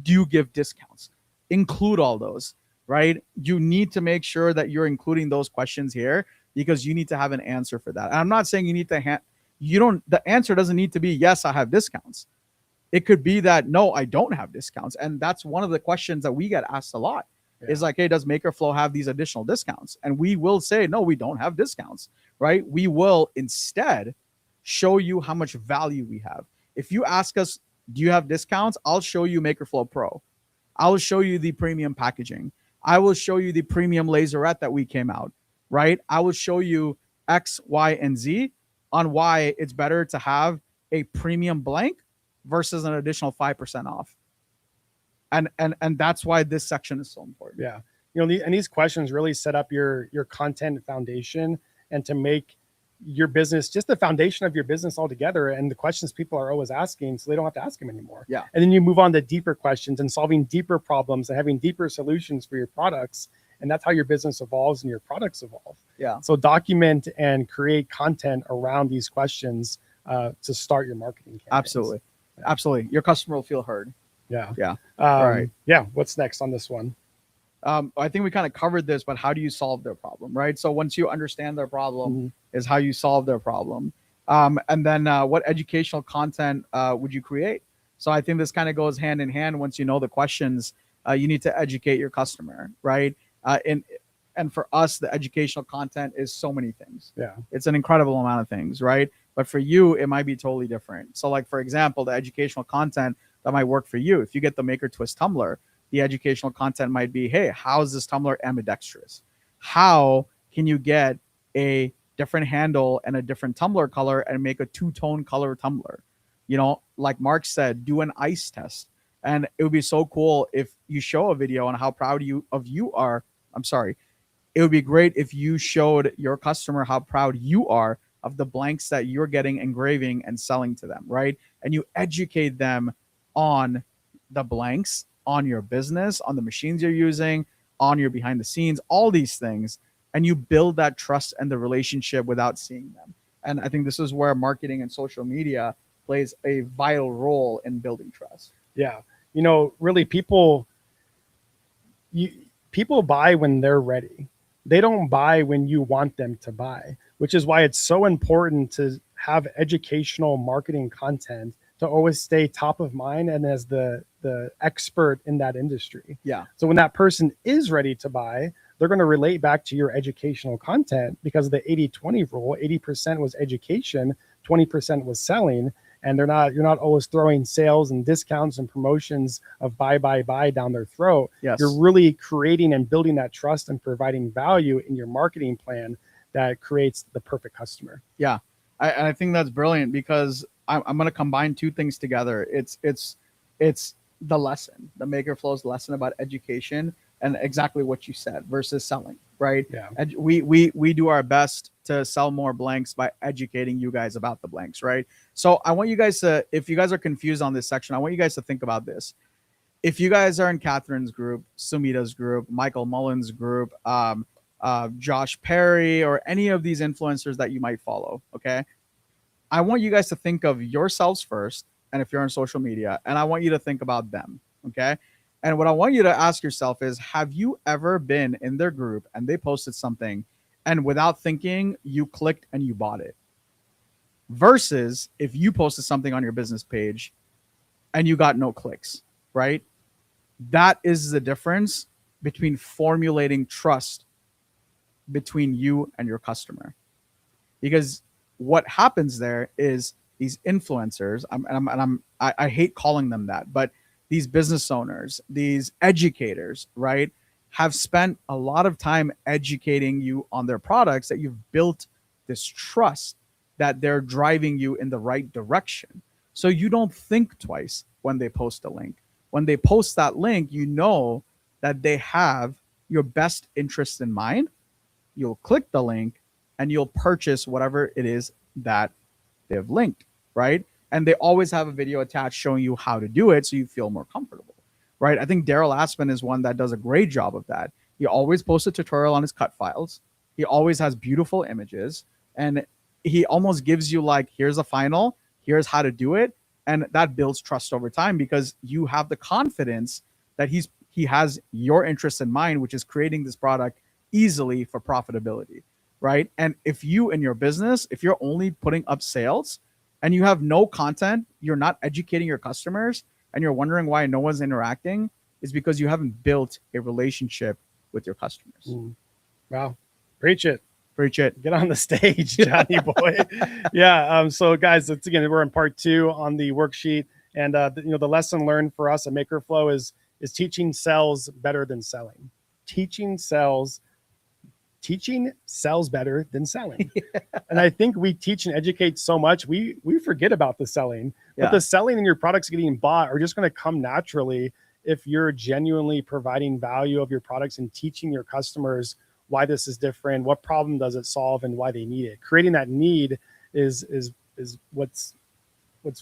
Do you give discounts? Include all those, right? You need to make sure that you're including those questions here because you need to have an answer for that. And I'm not saying you need to the answer doesn't need to be, yes, I have discounts. It could be that, no, I don't have discounts. And that's one of the questions that we get asked a lot is like, hey, does MakerFlow have these additional discounts? And we will say, no, we don't have discounts, right? We will instead show you how much value we have. If you ask us, do you have discounts? I'll show you MakerFlow Pro. I will show you the premium packaging. I will show you the premium laserette that we came out, right? I will show you X, Y, and Z on why it's better to have a premium blank versus an additional 5% off. And that's why this section is so important. Yeah. And these questions really set up your content foundation and to make your business just the foundation of your business altogether, and the questions people are always asking, so they don't have to ask them anymore. Yeah. And then you move on to deeper questions and solving deeper problems and having deeper solutions for your products, and that's how your business evolves and your products evolve. Yeah. So document and create content around these questions to start your marketing campaigns. Absolutely. Your customer will feel heard. Yeah. All right. Yeah. What's next on this one? I think we kind of covered this, but how do you solve their problem, right? So once you understand their problem is how you solve their problem. And then what educational content would you create? So I think this kind of goes hand in hand. Once you know the questions, you need to educate your customer, right? And for us, the educational content is so many things. Yeah. It's an incredible amount of things, right? But for you, it might be totally different. So, like for example, the educational content that might work for you. If you get the Maker Twist tumbler, the educational content might be, hey, how is this tumbler ambidextrous? How can you get a different handle and a different tumbler color and make a two-tone color tumbler? You know, like Mark said, do an ice test. And it would be so cool if you show a video on how proud you are. I'm sorry. It would be great if you showed your customer how proud you are of the blanks that you're getting engraving and selling to them, right? And you educate them on the blanks, on your business, on the machines you're using, on your behind the scenes, all these things. And you build that trust and the relationship without seeing them. And I think this is where marketing and social media plays a vital role in building trust. Yeah. You know, really people buy when they're ready. They don't buy when you want them to buy, which is why it's so important to have educational marketing content to always stay top of mind and as the expert in that industry. Yeah. So when that person is ready to buy, they're going to relate back to your educational content because of the 80-20 rule. 80% was education, 20% was selling. And you're not always throwing sales and discounts and promotions of buy down their throat. Yes. You're really creating and building that trust and providing value in your marketing plan that creates the perfect customer. Yeah. I think that's brilliant because I'm going to combine two things together. It's the lesson, the Maker Flow's lesson about education and exactly what you said versus selling, right? Yeah. We do our best to sell more blanks by educating you guys about the blanks, right? So I want you guys to, if you guys are confused on this section, I want you guys to think about this. If you guys are in Catherine's group, Sumita's group, Michael Mullen's group, Josh Perry, or any of these influencers that you might follow, okay? I want you guys to think of yourselves first, and if you're on social media, and I want you to think about them, okay? And what I want you to ask yourself is, have you ever been in their group and they posted something and without thinking, you clicked and you bought it? Versus if you posted something on your business page and you got no clicks, right? That is the difference between formulating trust between you and your customer. Because what happens there is these influencers, I hate calling them that, but these business owners, these educators, right, have spent a lot of time educating you on their products, that you've built this trust that they're driving you in the right direction. So you don't think twice when they post a link. When they post that link, you know that they have your best interest in mind. You'll click the link and you'll purchase whatever it is that they've linked, right? And they always have a video attached showing you how to do it so you feel more comfortable, right? I think Daryl Aspen is one that does a great job of that. He always posts a tutorial on his cut files. He always has beautiful images, and he almost gives you like, here's a final, here's how to do it. And that builds trust over time because you have the confidence that he has your interest in mind, which is creating this product easily for profitability, right? And if you in your business, if you're only putting up sales and you have no content, you're not educating your customers, and you're wondering why no one's interacting, is because you haven't built a relationship with your customers. Ooh. Wow. Preach it. Preach it. Get on the stage, Johnny boy. Yeah. So guys, it's, again, we're in part 2 on the worksheet, and the lesson learned for us at MakerFlow is teaching sells better than selling. Teaching sells better than selling. And I think we teach and educate so much, we forget about the selling. But the selling and your products getting bought are just going to come naturally if you're genuinely providing value of your products and teaching your customers why this is different, what problem does it solve, and why they need it. Creating that need is what's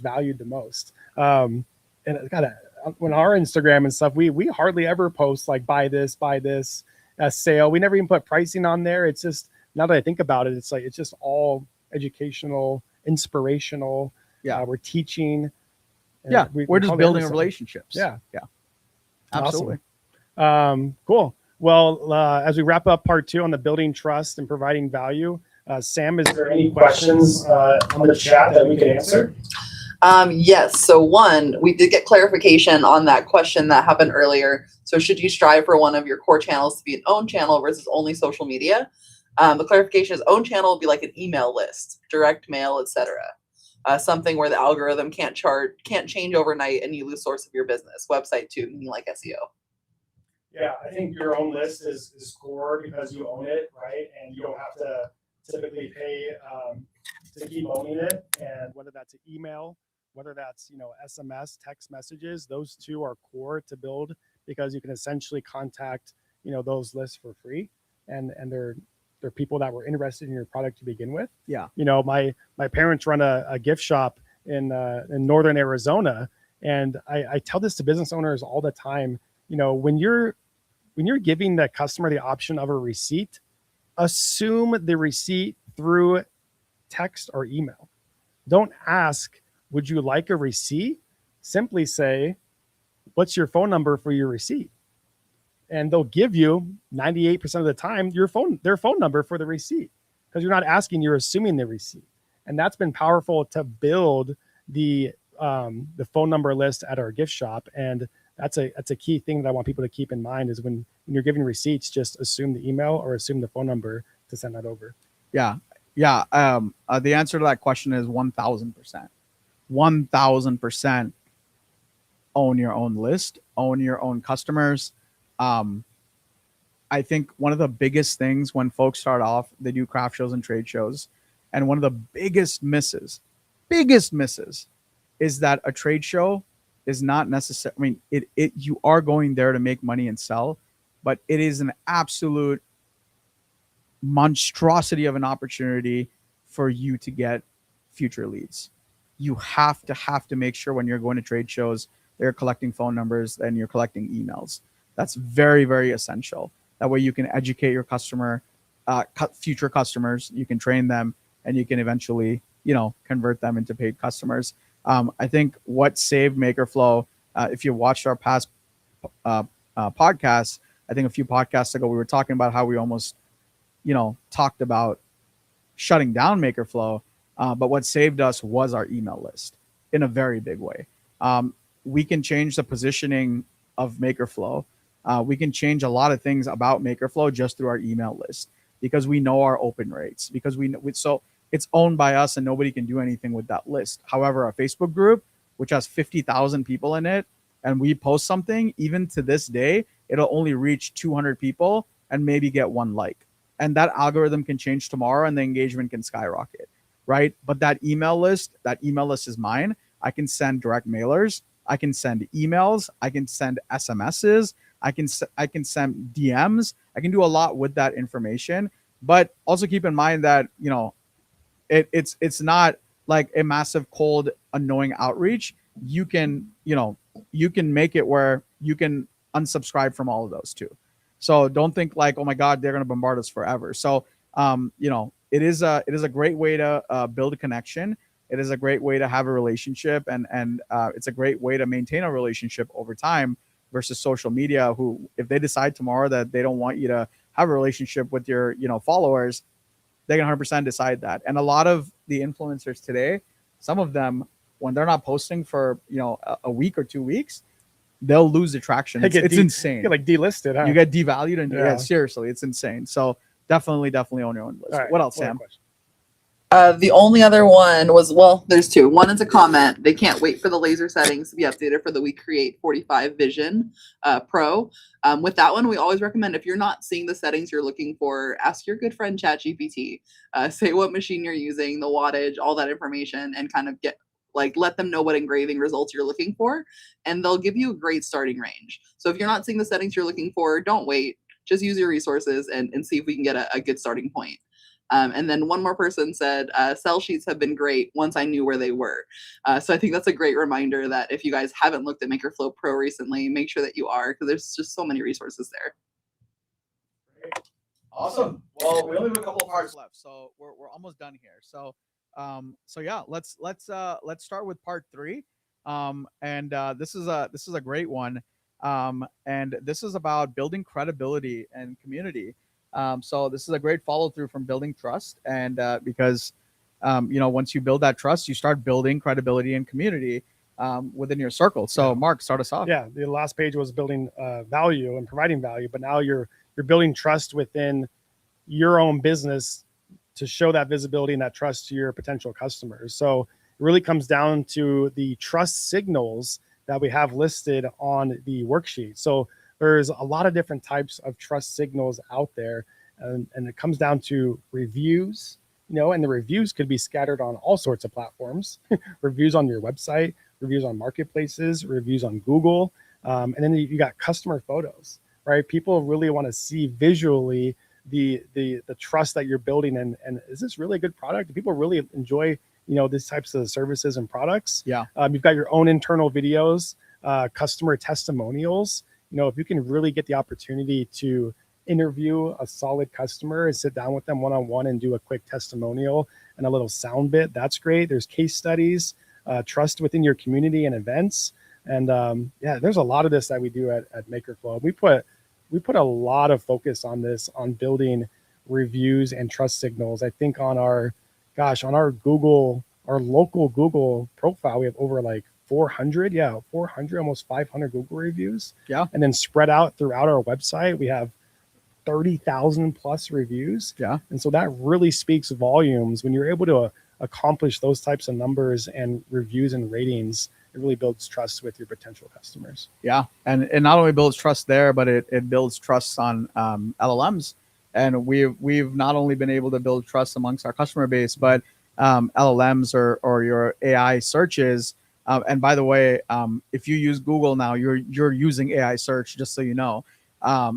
valued the most. And it gotta, on our Instagram and stuff, we hardly ever post like buy this, a sale. We never even put pricing on there. It's just, now that I think about it, it's like, it's just all educational, inspirational. Yeah. We're teaching. Yeah. We're just building relationships. Yeah. Yeah. Absolutely. Awesome. Cool. Well, as we wrap up part 2 on the building trust and providing value, Sam, is there any questions on the chat that we can answer? Yes. So one, we did get clarification on that question that happened earlier. So should you strive for one of your core channels to be an own channel versus only social media? The clarification is own channel would be like an email list, direct mail, etc. Something where the algorithm can't change overnight and you lose source of your business. Website too, meaning like SEO. Yeah, I think your own list is core because you own it, right? And you don't have to typically pay to keep owning it. And whether that's an email, whether that's SMS, text messages, those two are core to build because you can essentially contact those lists for free, and they're people that were interested in your product to begin with. Yeah. My parents run a gift shop in northern Arizona, and I tell this to business owners all the time. When you're giving the customer the option of a receipt, assume the receipt through text or email. Don't ask, would you like a receipt? Simply say, what's your phone number for your receipt? And they'll give you 98% of the time their phone number for the receipt, because you're not asking, you're assuming the receipt. And that's been powerful to build the phone number list at our gift shop. And that's a key thing that I want people to keep in mind is when you're giving receipts, just assume the email or assume the phone number to send that over. Yeah. The answer to that question is 1,000%. 1,000% own your own list, own your own customers. I think one of the biggest things when folks start off, they do craft shows and trade shows. And one of the biggest misses is that a trade show is not necessary. I mean, you are going there to make money and sell, but it is an absolute monstrosity of an opportunity for you to get future leads. You have to make sure when you're going to trade shows, they're collecting phone numbers and you're collecting emails. That's very, very essential. That way you can educate your customer, future customers, you can train them, and you can eventually, convert them into paid customers. I think what saved MakerFlow, if you watched our past podcasts, I think a few podcasts ago, we were talking about how we almost, talked about shutting down MakerFlow. But what saved us was our email list in a very big way. We can change the positioning of MakerFlow. We can change a lot of things about MakerFlow just through our email list because we know our open rates, because so it's owned by us and nobody can do anything with that list. However, our Facebook group, which has 50,000 people in it, and we post something, even to this day, it'll only reach 200 people and maybe get one like. And that algorithm can change tomorrow and the engagement can skyrocket, right? But that email list is mine. I can send direct mailers. I can send emails. I can send SMSs. I can send DMs. I can do a lot with that information. But also keep in mind that, it's not like a massive cold, annoying outreach. You can make it where you can unsubscribe from all of those too. So don't think like, oh my God, they're going to bombard us forever. So, it is a great way to build a connection. It is a great way to have a relationship, and it's a great way to maintain a relationship over time versus social media, who, if they decide tomorrow that they don't want you to have a relationship with your, followers, they can 100% decide that. And a lot of the influencers today, some of them, when they're not posting for, a week or 2 weeks, they'll lose attraction. It's insane. You get like delisted, huh? You get devalued, and yeah, seriously, it's insane. So definitely own your own list. Right. What else, Sam? The only other one was, well, there's two. One is a comment. They can't wait for the laser settings to be updated for the We Create 45 Vision Pro. With that one, we always recommend, if you're not seeing the settings you're looking for, ask your good friend ChatGPT. Say what machine you're using, the wattage, all that information, and kind of let them know what engraving results you're looking for, and they'll give you a great starting range. So if you're not seeing the settings you're looking for, don't wait. Just use your resources and see if we can get a good starting point. And then one more person said, sell sheets have been great once I knew where they were. So I think that's a great reminder that if you guys haven't looked at MakerFlow Pro recently, make sure that you are, because there's just so many resources there. Awesome. Well, we only have a couple of parts left, so we're almost done here. So yeah, let's start with part 3. And this is a great one. And this is about building credibility and community. So this is a great follow through from building trust, and because once you build that trust, you start building credibility and community within your circle. So Yeah. Mark, start us off. Yeah, the last page was building value and providing value, but now you're building trust within your own business to show that visibility and that trust to your potential customers. So it really comes down to the trust signals that we have listed on the worksheet. So there's a lot of different types of trust signals out there, and it comes down to reviews, and the reviews could be scattered on all sorts of platforms. Reviews on your website, reviews on marketplaces, reviews on Google, and then you got customer photos, right? People really want to see visually the trust that you're building, and is this really a good product? Do people really enjoy these types of services and products? Yeah. You've got your own internal videos, customer testimonials. If you can really get the opportunity to interview a solid customer and sit down with them one-on-one and do a quick testimonial and a little sound bit, that's great. There's case studies, trust within your community and events, and there's a lot of this that we do at MakerFlow. We put a lot of focus on this, on building reviews and trust signals. I think on our Google, our local Google profile, we have over like 400, 400, almost 500 Google reviews. Yeah. And then spread out throughout our website, we have 30,000 plus reviews. Yeah. And so that really speaks volumes. When you're able to accomplish those types of numbers and reviews and ratings, it really builds trust with your potential customers. Yeah, and it not only builds trust there, but it builds trust on LLMs. And we've not only been able to build trust amongst our customer base, but LLMs or your AI searches. And by the way, if you use Google now, you're using AI search, just so you know.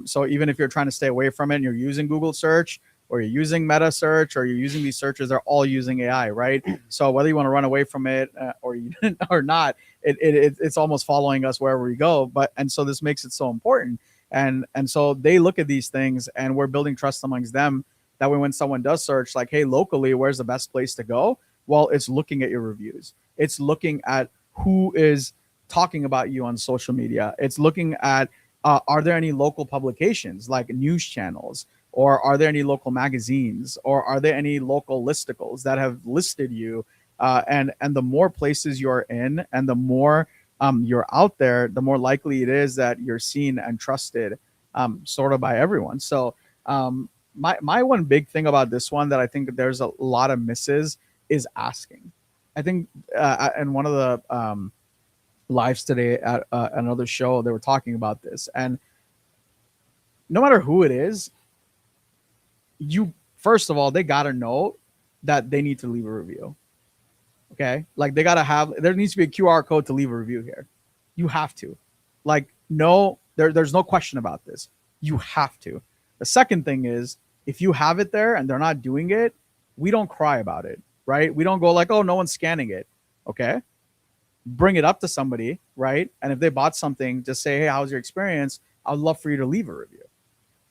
So even if you're trying to stay away from it and you're using Google search, or you're using meta search, or you're using these searches, they're all using AI, right? So whether you want to run away from it or not, it's almost following us wherever we go. And so this makes it so important. And so they look at these things, and we're building trust amongst them. That way, when someone does search, like, hey, locally, where's the best place to go? Well, it's looking at your reviews. It's looking at who is talking about you on social media. It's looking at, are there any local publications like news channels? Or are there any local magazines? Or are there any local listicles that have listed you? And the more places you're in, and the more you're out there, the more likely it is that you're seen and trusted, sort of by everyone. So my one big thing about this one that I think that there's a lot of misses is asking. I think in one of the lives today at another show, they were talking about this. And no matter who it is, first of all, they got to know that they need to leave a review. Okay. Like there needs to be a QR code to leave a review here. You have to, like, no, there's no question about this. You have to. The second thing is, if you have it there and they're not doing it, we don't cry about it, right? We don't go like, oh, no one's scanning it. Okay. Bring it up to somebody, right? And if they bought something, just say, hey, how's your experience? I'd love for you to leave a review.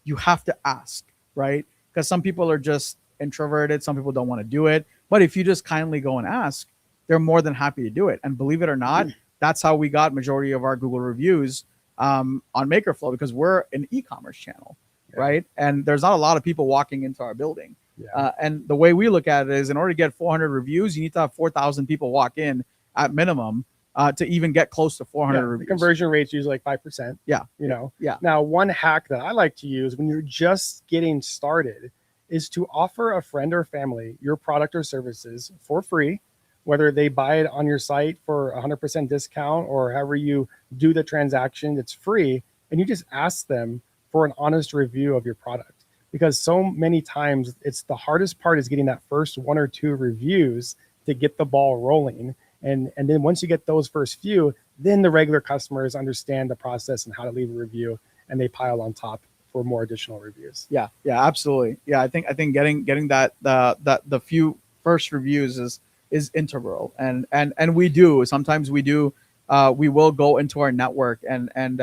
You have to ask, right? Because some people are just introverted. Some people don't want to do it. But if you just kindly go and ask, they're more than happy to do it. And believe it or not, that's how we got majority of our Google reviews on MakerFlow, because we're an e-commerce channel, right? And there's not a lot of people walking into our building. Yeah. And the way we look at it is, in order to get 400 reviews, you need to have 4,000 people walk in at minimum to even get close to 400 reviews. The conversion rate's usually like 5%. Yeah. Yeah. Now, one hack that I like to use when you're just getting started is to offer a friend or family your product or services for free, whether they buy it on your site for 100% discount or however you do the transaction, it's free. And you just ask them for an honest review of your product, because so many times it's the hardest part is getting that first 1 or 2 reviews to get the ball rolling. And then once you get those first few, then the regular customers understand the process and how to leave a review, and they pile on top for more additional reviews. Yeah, absolutely. Yeah, I think getting that the few first reviews is integral, and we do sometimes we will go into our network and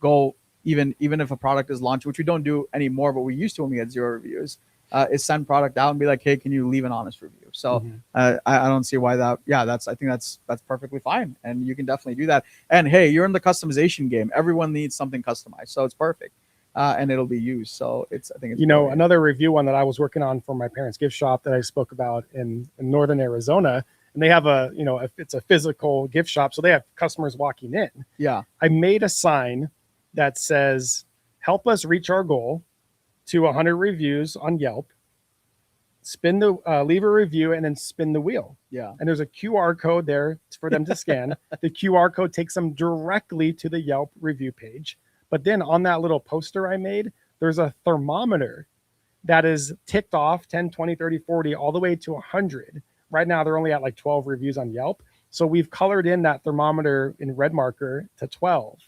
go even if a product is launched, which we don't do anymore, but we used to when we had 0 reviews. Is send product out and be like, hey, can you leave an honest review? So I don't see why that. Yeah, I think that's perfectly fine, and you can definitely do that. And hey, you're in the customization game. Everyone needs something customized, so it's perfect. and it'll be used. So I think it's you know, another review one that I was working on for my parents' gift shop that I spoke about in northern Arizona, and they have it's a physical gift shop, so they have customers walking in. Yeah. I made a sign that says, "Help us reach our goal to 100 reviews on Yelp. Leave a review and then spin the wheel." Yeah. And there's a QR code there for them to scan. The QR code takes them directly to the Yelp review page. But then on that little poster I made, there's a thermometer that is ticked off 10, 20, 30, 40, all the way to 100. Right now, they're only at like 12 reviews on Yelp. So we've colored in that thermometer in red marker to 12.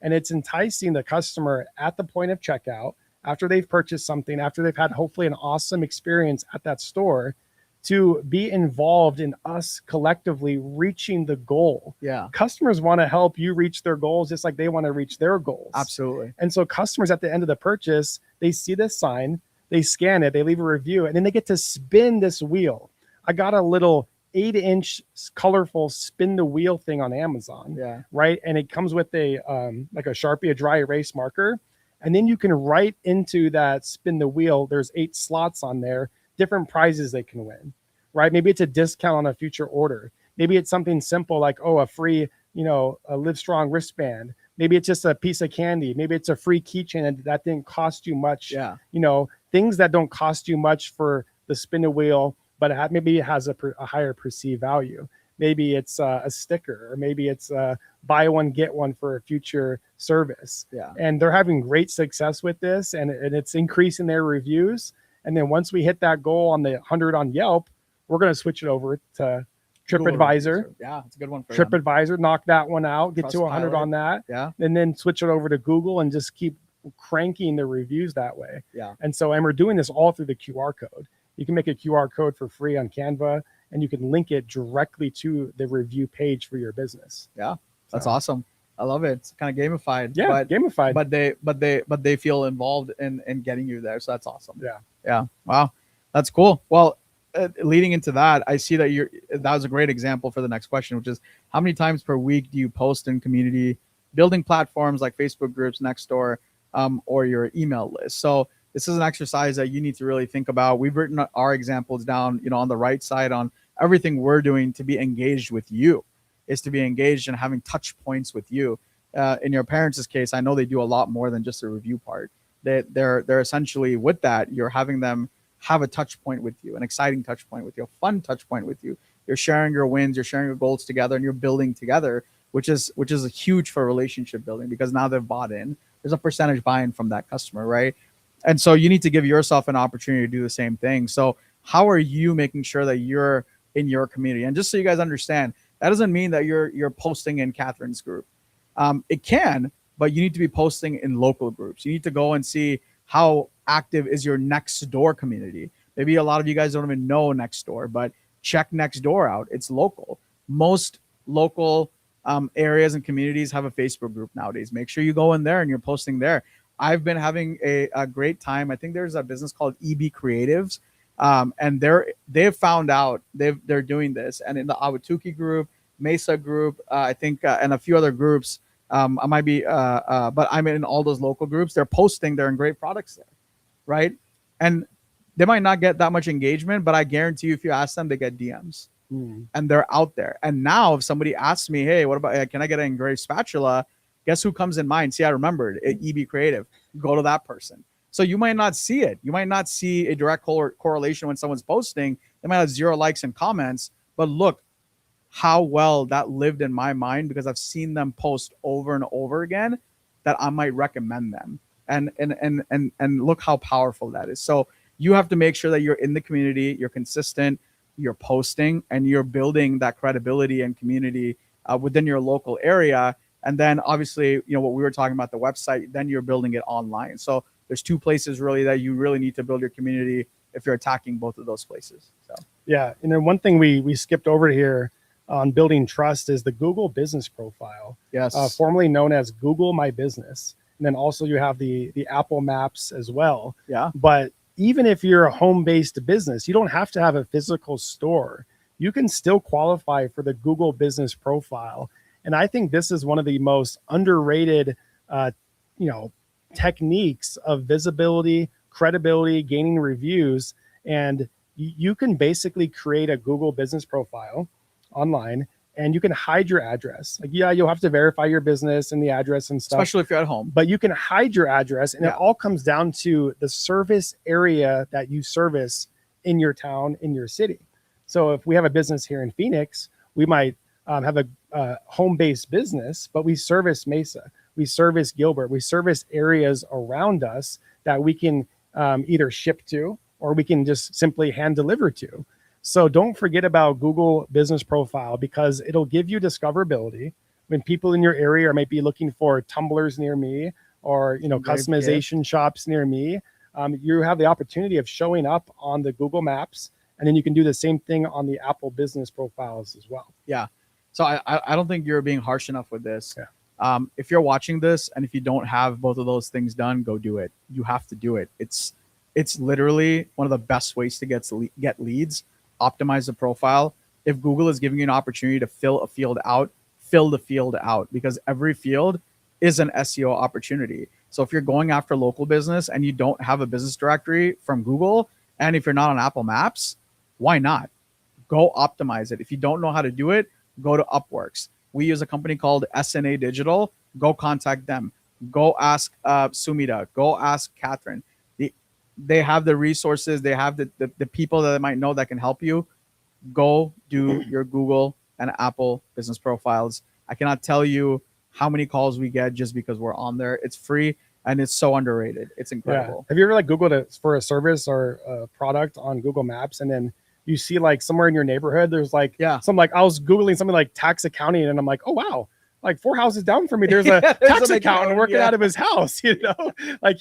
And it's enticing the customer at the point of checkout, after they've purchased something, after they've had hopefully an awesome experience at that store, to be involved in us collectively reaching the goal. Yeah. Customers want to help you reach their goals just like they want to reach their goals. Absolutely. And so customers at the end of the purchase, they see this sign, they scan it, they leave a review, and then they get to spin this wheel. I got a little 8-inch colorful spin the wheel thing on Amazon. Yeah. Right. And it comes with a like a Sharpie, a dry erase marker. And then you can write into that spin the wheel. There's 8 slots on there, different prizes they can win, right? Maybe it's a discount on a future order. Maybe it's something simple like, a free, a Live Strong wristband. Maybe it's just a piece of candy. Maybe it's a free keychain that didn't cost you much. Yeah. Things that don't cost you much for the spin the wheel, but maybe it has a higher perceived value. Maybe it's a sticker, or maybe it's buy one, get one for a future service. Yeah. And they're having great success with this, and it's increasing their reviews. And then once we hit that goal on the 100 on Yelp, we're going to switch it over to TripAdvisor. Yeah, it's a good one for TripAdvisor, knock that one out, get to 100 Trustpilot. on that. Yeah. And then switch it over to Google and just keep cranking the reviews that way. Yeah. And we're doing this all through the QR code. You can make a QR code for free on Canva, and you can link it directly to the review page for your business. Yeah. That's awesome. I love it. It's kind of gamified. Yeah, gamified. But they feel involved in getting you there. So that's awesome. Yeah. Yeah. Wow. That's cool. Well, leading into that, I see that that was a great example for the next question, which is how many times per week do you post in community building platforms like Facebook groups, Nextdoor, or your email list? So this is an exercise that you need to really think about. We've written our examples down, on the right side on everything we're doing to be engaged with you, is to be engaged and having touch points with you. In your parents' case, I know they do a lot more than just a review part. They're essentially, with that, you're having them have a touch point with you, an exciting touch point with you, a fun touch point with you. You're sharing your wins, you're sharing your goals together, and you're building together, which is a huge for relationship building, because now they've bought in. There's a percentage buy-in from that customer, right? And so you need to give yourself an opportunity to do the same thing. So how are you making sure that you're in your community? And just so you guys understand, that doesn't mean that you're posting in Catherine's group. It can, but you need to be posting in local groups. You need to go and see how active is your Nextdoor community. Maybe a lot of you guys don't even know Nextdoor, but check Nextdoor out. It's local. Most local areas and communities have a Facebook group nowadays. Make sure you go in there and you're posting there. I've been having a great time. I think there's a business called EB Creatives, and they've found out they're doing this. And in the Awatuki group, Mesa group, I think, and a few other groups, I might be, but I'm in all those local groups. They're posting their great products there, right? And they might not get that much engagement, but I guarantee you, if you ask them, they get DMs, and they're out there. And now, if somebody asks me, "Hey, what about? Can I get an engraved spatula?" Guess who comes in mind? See, I remembered EB Creative. Go to that person. So you might not see it. You might not see a direct correlation when someone's posting. They might have 0 likes and comments, but look how well that lived in my mind, because I've seen them post over and over again that I might recommend them. And look how powerful that is. So you have to make sure that you're in the community, you're consistent, you're posting, and you're building that credibility and community within your local area. And then obviously, what we were talking about, the website, then you're building it online. So there's 2 places really that you really need to build your community if you're attacking both of those places. So yeah. And then one thing we skipped over here on building trust is the Google business profile. Yes. Formerly known as Google My Business. And then also you have the Apple Maps as well. Yeah. But even if you're a home-based business, you don't have to have a physical store. You can still qualify for the Google business profile. And I think this is one of the most underrated, techniques of visibility, credibility, gaining reviews, and you can basically create a Google business profile online, and you can hide your address. Like, yeah, you'll have to verify your business and the address and stuff, especially if you're at home. but you can hide your address, and it all comes down to the service area that you service in your town, in your city. So if we have a business here in Phoenix, we might have a home-based business, but we service Mesa, we service Gilbert, we service areas around us that we can either ship to or we can just simply hand deliver to. So don't forget about Google Business Profile, because it'll give you discoverability when people in your area might be looking for tumblers near me, or customization shops near me. You have the opportunity of showing up on the Google Maps, and then you can do the same thing on the Apple Business Profiles as well. Yeah. So I don't think you're being harsh enough with this. Yeah. If you're watching this and if you don't have both of those things done, go do it. You have to do it. It's literally one of the best ways to get leads. Optimize the profile. If Google is giving you an opportunity to fill a field out, fill the field out, because every field is an SEO opportunity. So if you're going after local business and you don't have a business directory from Google, and if you're not on Apple Maps, why not? Go optimize it. If you don't know how to do it, go to Upworks. We use a company called SNA Digital. Go contact them. Go ask Sumita. Go ask Catherine. They have the resources. They have the people that might know that can help you. Go do your Google and Apple business profiles. I cannot tell you how many calls we get just because we're on there. It's free and it's so underrated. It's incredible. Yeah. Have you ever Googled it for a service or a product on Google Maps, and then you see somewhere in your neighborhood, there's I was Googling something like tax accounting, and I'm like, oh wow, 4 houses down from me, there's a tax accountant working out of his house. He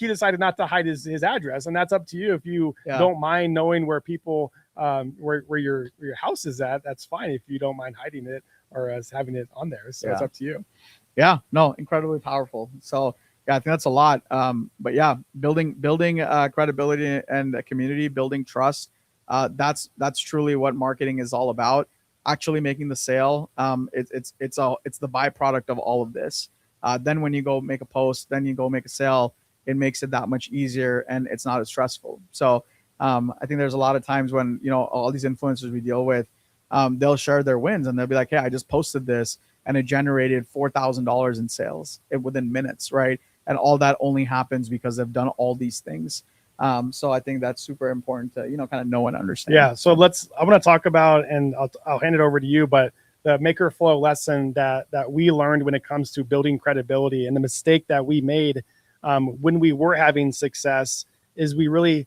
decided not to hide his address, and that's up to you. If you don't mind knowing where people where your house is at, that's fine. If you don't mind hiding it or as having it on there, so it's up to you. Yeah, no, incredibly powerful. So I think that's a lot. But yeah, building credibility and a community, building trust. That's truly what marketing is all about. Actually making the sale. It's the byproduct of all of this. Then when you go make a post, then you go make a sale, it makes it that much easier and it's not as stressful. So I think there's a lot of times when all these influencers we deal with, they'll share their wins and they'll be like, hey, I just posted this and it generated $4,000 in sales within minutes, right? And all that only happens because they've done all these things. So I think that's super important to kind of know and understand. Yeah. So I want to talk about, and I'll hand it over to you, but the Maker Flow lesson that we learned when it comes to building credibility, and the mistake that we made when we were having success is we really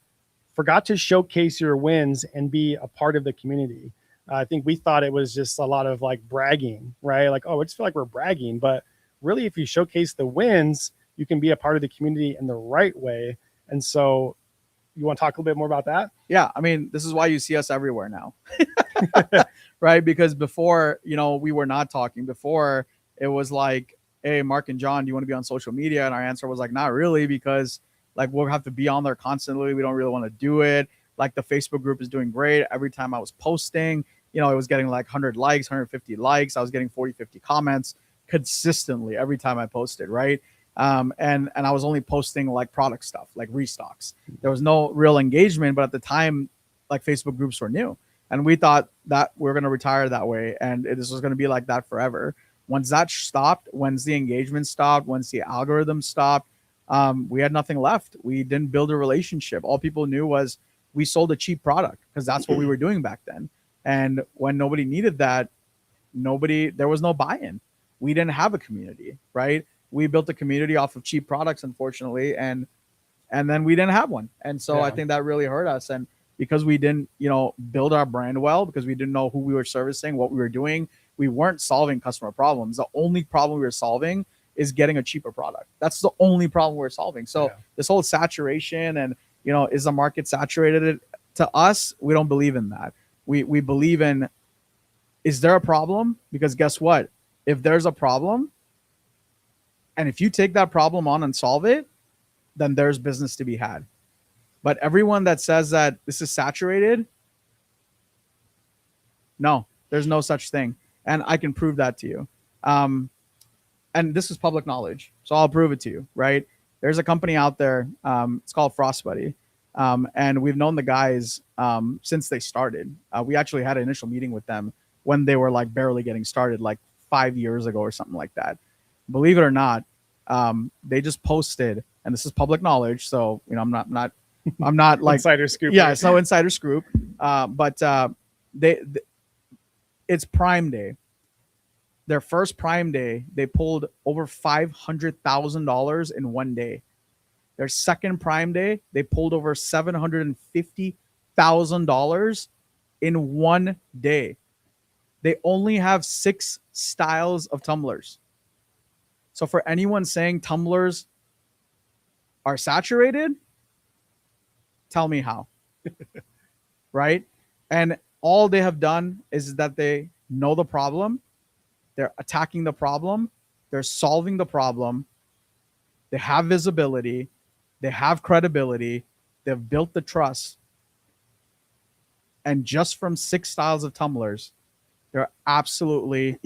forgot to showcase your wins and be a part of the community. I think we thought it was just a lot of bragging, right? Oh, I just feel like we're bragging, but really if you showcase the wins, you can be a part of the community in the right way. And so you want to talk a little bit more about that? Yeah. I mean, this is why you see us everywhere now, right? Because before, we were not talking. Before it was like, hey, Mark and John, do you want to be on social media? And our answer was not really, because we'll have to be on there constantly. We don't really want to do it. The Facebook group is doing great. Every time I was posting, it was getting 100 likes, 150 likes. I was getting 40, 50 comments consistently every time I posted, right? And I was only posting product stuff, restocks. There was no real engagement, but at the time, Facebook groups were new, and we thought that we're going to retire that way, and this was going to be like that forever. Once that stopped, once the engagement stopped, once the algorithm stopped, we had nothing left. We didn't build a relationship. All people knew was we sold a cheap product, because that's what we were doing back then. And when nobody needed that, there was no buy-in. We didn't have a community, right? We built a community off of cheap products, unfortunately, and then we didn't have one. And so I think that really hurt us. And because we didn't, build our brand well, because we didn't know who we were servicing, what we were doing, we weren't solving customer problems. The only problem we were solving is getting a cheaper product. That's the only problem we're solving. So this whole saturation and, is the market saturated? To us, we don't believe in that. We believe in, is there a problem? Because guess what? If there's a problem, and if you take that problem on and solve it, then there's business to be had. But everyone that says that this is saturated, no, there's no such thing. And I can prove that to you. And this is public knowledge, so I'll prove it to you, right? There's a company out there. It's called Frostbuddy. And we've known the guys since they started. We actually had an initial meeting with them when they were like barely getting started, like 5 years ago or something like that. Believe it or not, they just posted, and this is public knowledge, so I'm not like insider scoop. Yeah, it's no insider scoop. But it's Prime Day. Their first Prime Day, they pulled over $500,000 in one day. Their second Prime Day, they pulled over $750,000 in one day. They only have 6 styles of tumblers. So for anyone saying tumblers are saturated, tell me how. Right? And all they have done is that they know the problem. They're attacking the problem. They're solving the problem. They have visibility. They have credibility. They've built the trust. And just from 6 styles of tumblers, they're absolutely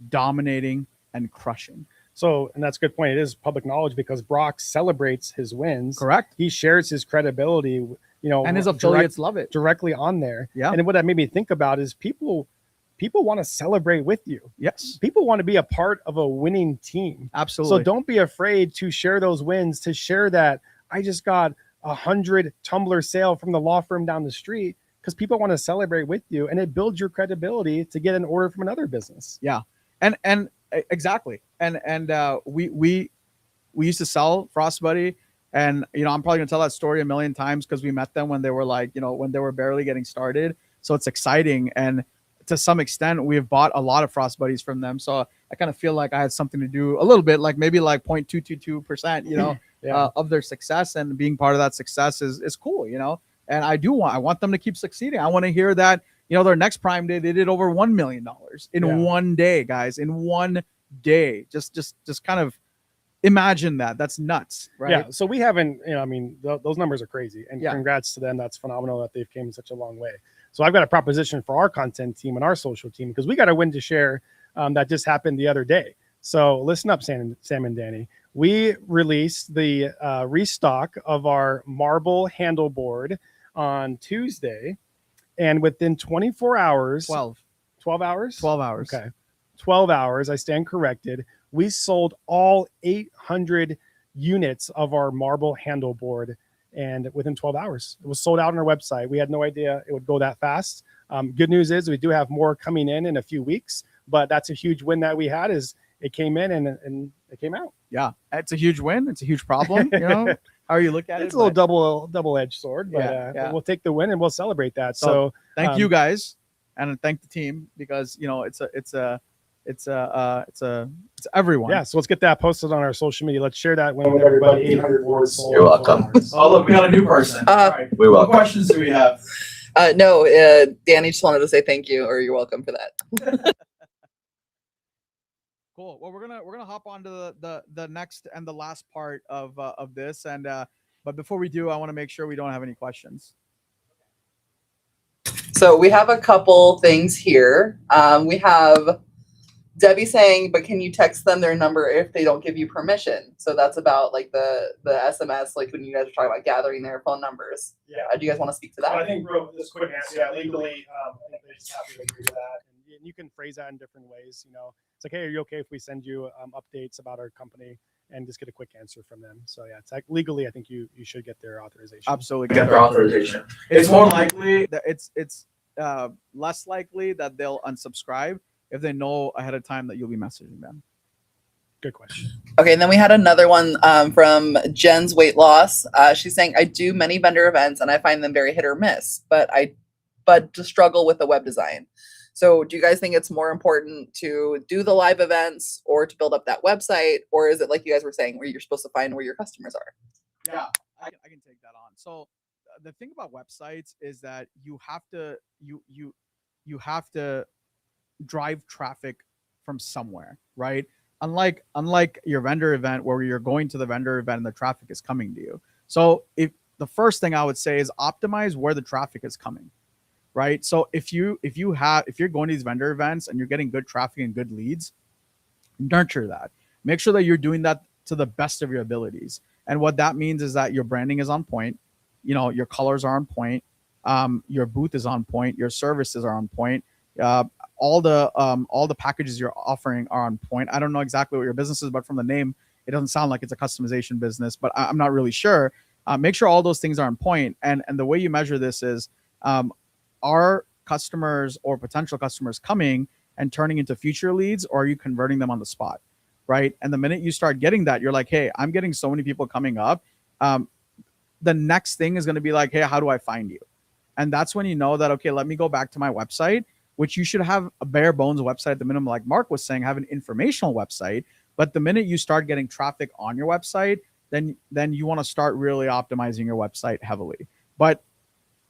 dominating and crushing. So, and that's a good point. It is public knowledge because Brock celebrates his wins. Correct. He shares his credibility, and his affiliates love it directly on there. Yeah. And what that made me think about is people want to celebrate with you. Yes. People want to be a part of a winning team. Absolutely. So don't be afraid to share those wins, to share that I just got 100 tumbler sale from the law firm down the street, because people want to celebrate with you, and it builds your credibility to get an order from another business. Yeah. And exactly. And we used to sell Frostbuddy, and I'm probably gonna tell that story a million times because we met them when they were like, when they were barely getting started. So it's exciting, and to some extent we have bought a lot of Frostbuddies from them. So I kind of feel like I had something to do a little bit, like maybe like 0.222%, Yeah. of their success, and being part of that success is cool, And I want them to keep succeeding. I want to hear that, their next Prime Day, they did over $1 million in one day, guys, in one day. Just kind of imagine that. That's nuts, right? Yeah. So we haven't, those numbers are crazy, and Yeah. congrats to them. That's phenomenal that they've came such a long way. So I've got a proposition for our content team and our social team, because we got a win to share that just happened the other day. So listen up, Sam and Danny. We released the restock of our marble handle board on Tuesday, and within 24 hours, 12 hours? 12 hours. Okay. 12 hours. I stand corrected. We sold all 800 units of our marble handle board, and within 12 hours, it was sold out on our website. We had no idea it would go that fast. Good news is we do have more coming in a few weeks, but that's a huge win that we had. Is it came in and it came out. Yeah, it's a huge win. It's a huge problem. How you look at it. It's a little double-edged sword, but we'll take the win and we'll celebrate that. So thank you guys, and thank the team, because it's everyone. Yeah, so let's get that posted on our social media. Let's share that when everybody 800 boards sold. You're welcome. Oh, look, we got a new person. All right. We What welcome. questions do we have? No, Danny just wanted to say thank you, or you're welcome for that. Cool. Well, we're gonna hop on to the next and the last part of this, and but before we do, I want to make sure we don't have any questions. So we have a couple things here. We have Debbie saying, but can you text them their number if they don't give you permission? So that's about like the SMS, like when you guys are talking about gathering their phone numbers. Yeah. Do you guys want to speak to that? I think real just quick answer. Yeah, legally, I think they just have to agree to that. And you can phrase that in different ways. It's like, hey, are you okay if we send you updates about our company, and just get a quick answer from them? So yeah, it's like legally, I think you should get their authorization. Absolutely. Get their authorization. It's more likely that it's less likely that they'll unsubscribe if they know ahead of time that you'll be messaging them. Good question. Okay, and then we had another one from Jen's Weight Loss. She's saying, I do many vendor events and I find them very hit or miss, but to struggle with the web design. So do you guys think it's more important to do the live events or to build up that website? Or is it like you guys were saying, where you're supposed to find where your customers are? Yeah, I can take that on. So the thing about websites is that you have to drive traffic from somewhere, right? Unlike your vendor event where you're going to the vendor event and the traffic is coming to you. So if the first thing I would say is optimize where the traffic is coming, right? So if you're going to these vendor events and you're getting good traffic and good leads, nurture that. Make sure that you're doing that to the best of your abilities. And what that means is that your branding is on point, your colors are on point, your booth is on point, your services are on point, uh, all the packages you're offering are on point. I don't know exactly what your business is, but from the name, it doesn't sound like it's a customization business, but I'm not really sure. Make sure all those things are on point. And the way you measure this is, are customers or potential customers coming and turning into future leads, or are you converting them on the spot? Right. And the minute you start getting that, you're like, hey, I'm getting so many people coming up. The next thing is going to be like, hey, how do I find you? And that's when you know that, okay, let me go back to my website, which you should have a bare bones website at the minimum. Like Mark was saying, have an informational website. But the minute you start getting traffic on your website, then you want to start really optimizing your website heavily. But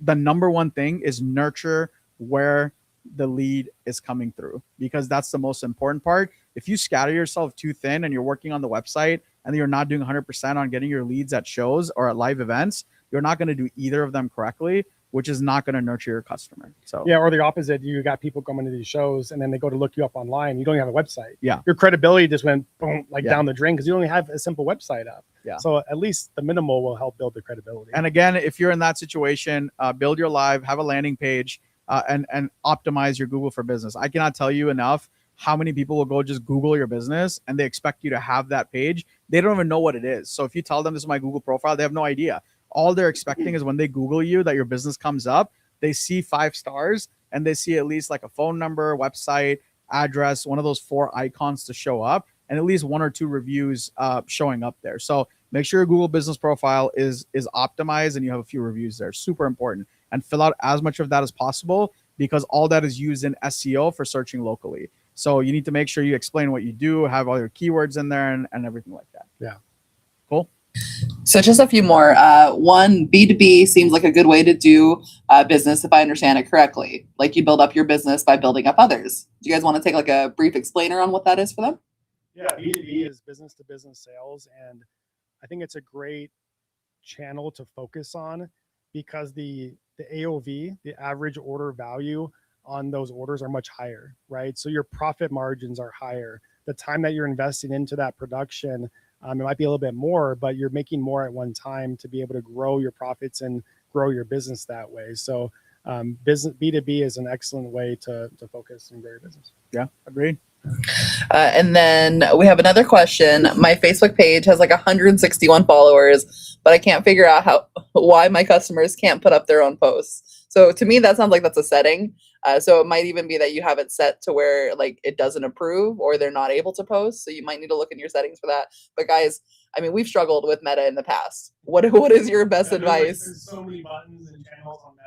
the number one thing is nurture where the lead is coming through, because that's the most important part. If you scatter yourself too thin and you're working on the website and you're not doing 100% on getting your leads at shows or at live events, you're not going to do either of them correctly, which is not going to nurture your customer. So yeah, or the opposite. You got people coming to these shows and then they go to look you up online. You don't even have a website. Yeah. Your credibility just went boom, down the drain because you only have a simple website up. Yeah. So at least the minimal will help build the credibility. And again, if you're in that situation, build your live, have a landing page, and optimize your Google for Business. I cannot tell you enough how many people will go just Google your business and they expect you to have that page. They don't even know what it is. So if you tell them this is my Google profile, they have no idea. All they're expecting is when they Google you that your business comes up, they see 5 stars and they see at least like a phone number, website, address, one of those 4 icons to show up, and at least 1 or 2 reviews showing up there. So make sure your Google business profile is optimized and you have a few reviews there. Super important. And fill out as much of that as possible, because all that is used in SEO for searching locally. So you need to make sure you explain what you do, have all your keywords in there and everything like that. Yeah. Cool. So just a few more. One, B2B seems like a good way to do business, if I understand it correctly. Like you build up your business by building up others. Do you guys want to take like a brief explainer on what that is for them? Yeah, B2B is business to business sales. And I think it's a great channel to focus on because the AOV, the average order value on those orders are much higher, right? So your profit margins are higher. The time that you're investing into that production, it might be a little bit more, but you're making more at one time to be able to grow your profits and grow your business that way. So business B2B is an excellent way to focus and grow your business. Yeah, agreed. And then we have another question. My Facebook page has like 161 followers, but I can't figure out why my customers can't put up their own posts. So to me, that sounds like that's a setting. So it might even be that you have it set to where like it doesn't approve or they're not able to post. So you might need to look in your settings for that. But guys, I mean, we've struggled with Meta in the past. What is your best advice? There's so many buttons and channels on Meta.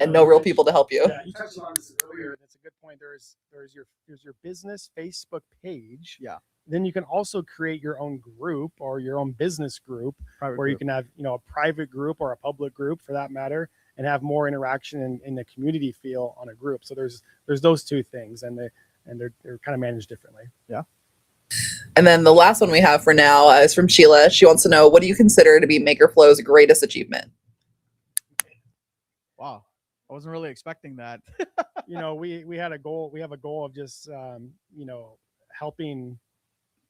And no real people to help you. Yeah, you touched on this earlier. That's a good point. There's your business Facebook page. Yeah. Then you can also create your own group or your own business group where you can have a private group or a public group for that matter, and have more interaction in the community feel on a group. So there's those two things, and they're kind of managed differently. Yeah. And then the last one we have for now is from Sheila. She wants to know, what do you consider to be MakerFlow's greatest achievement? Wow, I wasn't really expecting that. We had a goal. We have a goal of just helping.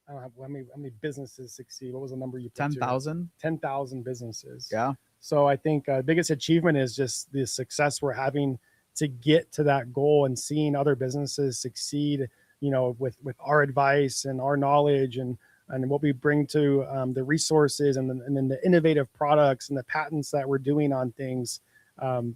I don't know how many businesses succeed. What was the number you put? 10,000. 10,000 businesses. Yeah. So I think biggest achievement is just the success we're having to get to that goal and seeing other businesses succeed. With our advice and our knowledge and what we bring to the resources and then the innovative products and the patents that we're doing on things.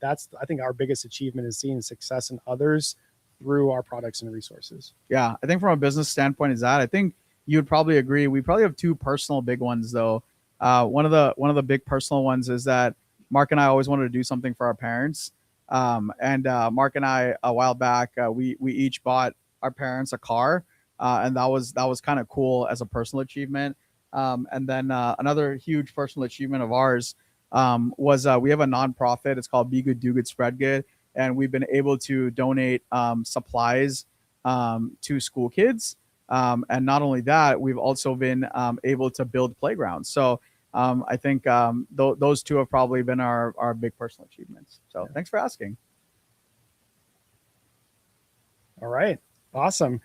That's, I think, our biggest achievement is seeing success in others through our products and resources. Yeah, I think from a business standpoint is that I think you would probably agree. We probably have 2 personal big ones though. One of the big personal ones is that Mark and I always wanted to do something for our parents. And Mark and I a while back we each bought our parents a car, and that was kind of cool as a personal achievement. And then another huge personal achievement of ours was we have a nonprofit. It's called Be Good, Do Good, Spread Good, and we've been able to donate supplies to school kids. And not only that, we've also been able to build playgrounds. So I think those 2 have probably been our big personal achievements. So thanks for asking. All right. Awesome.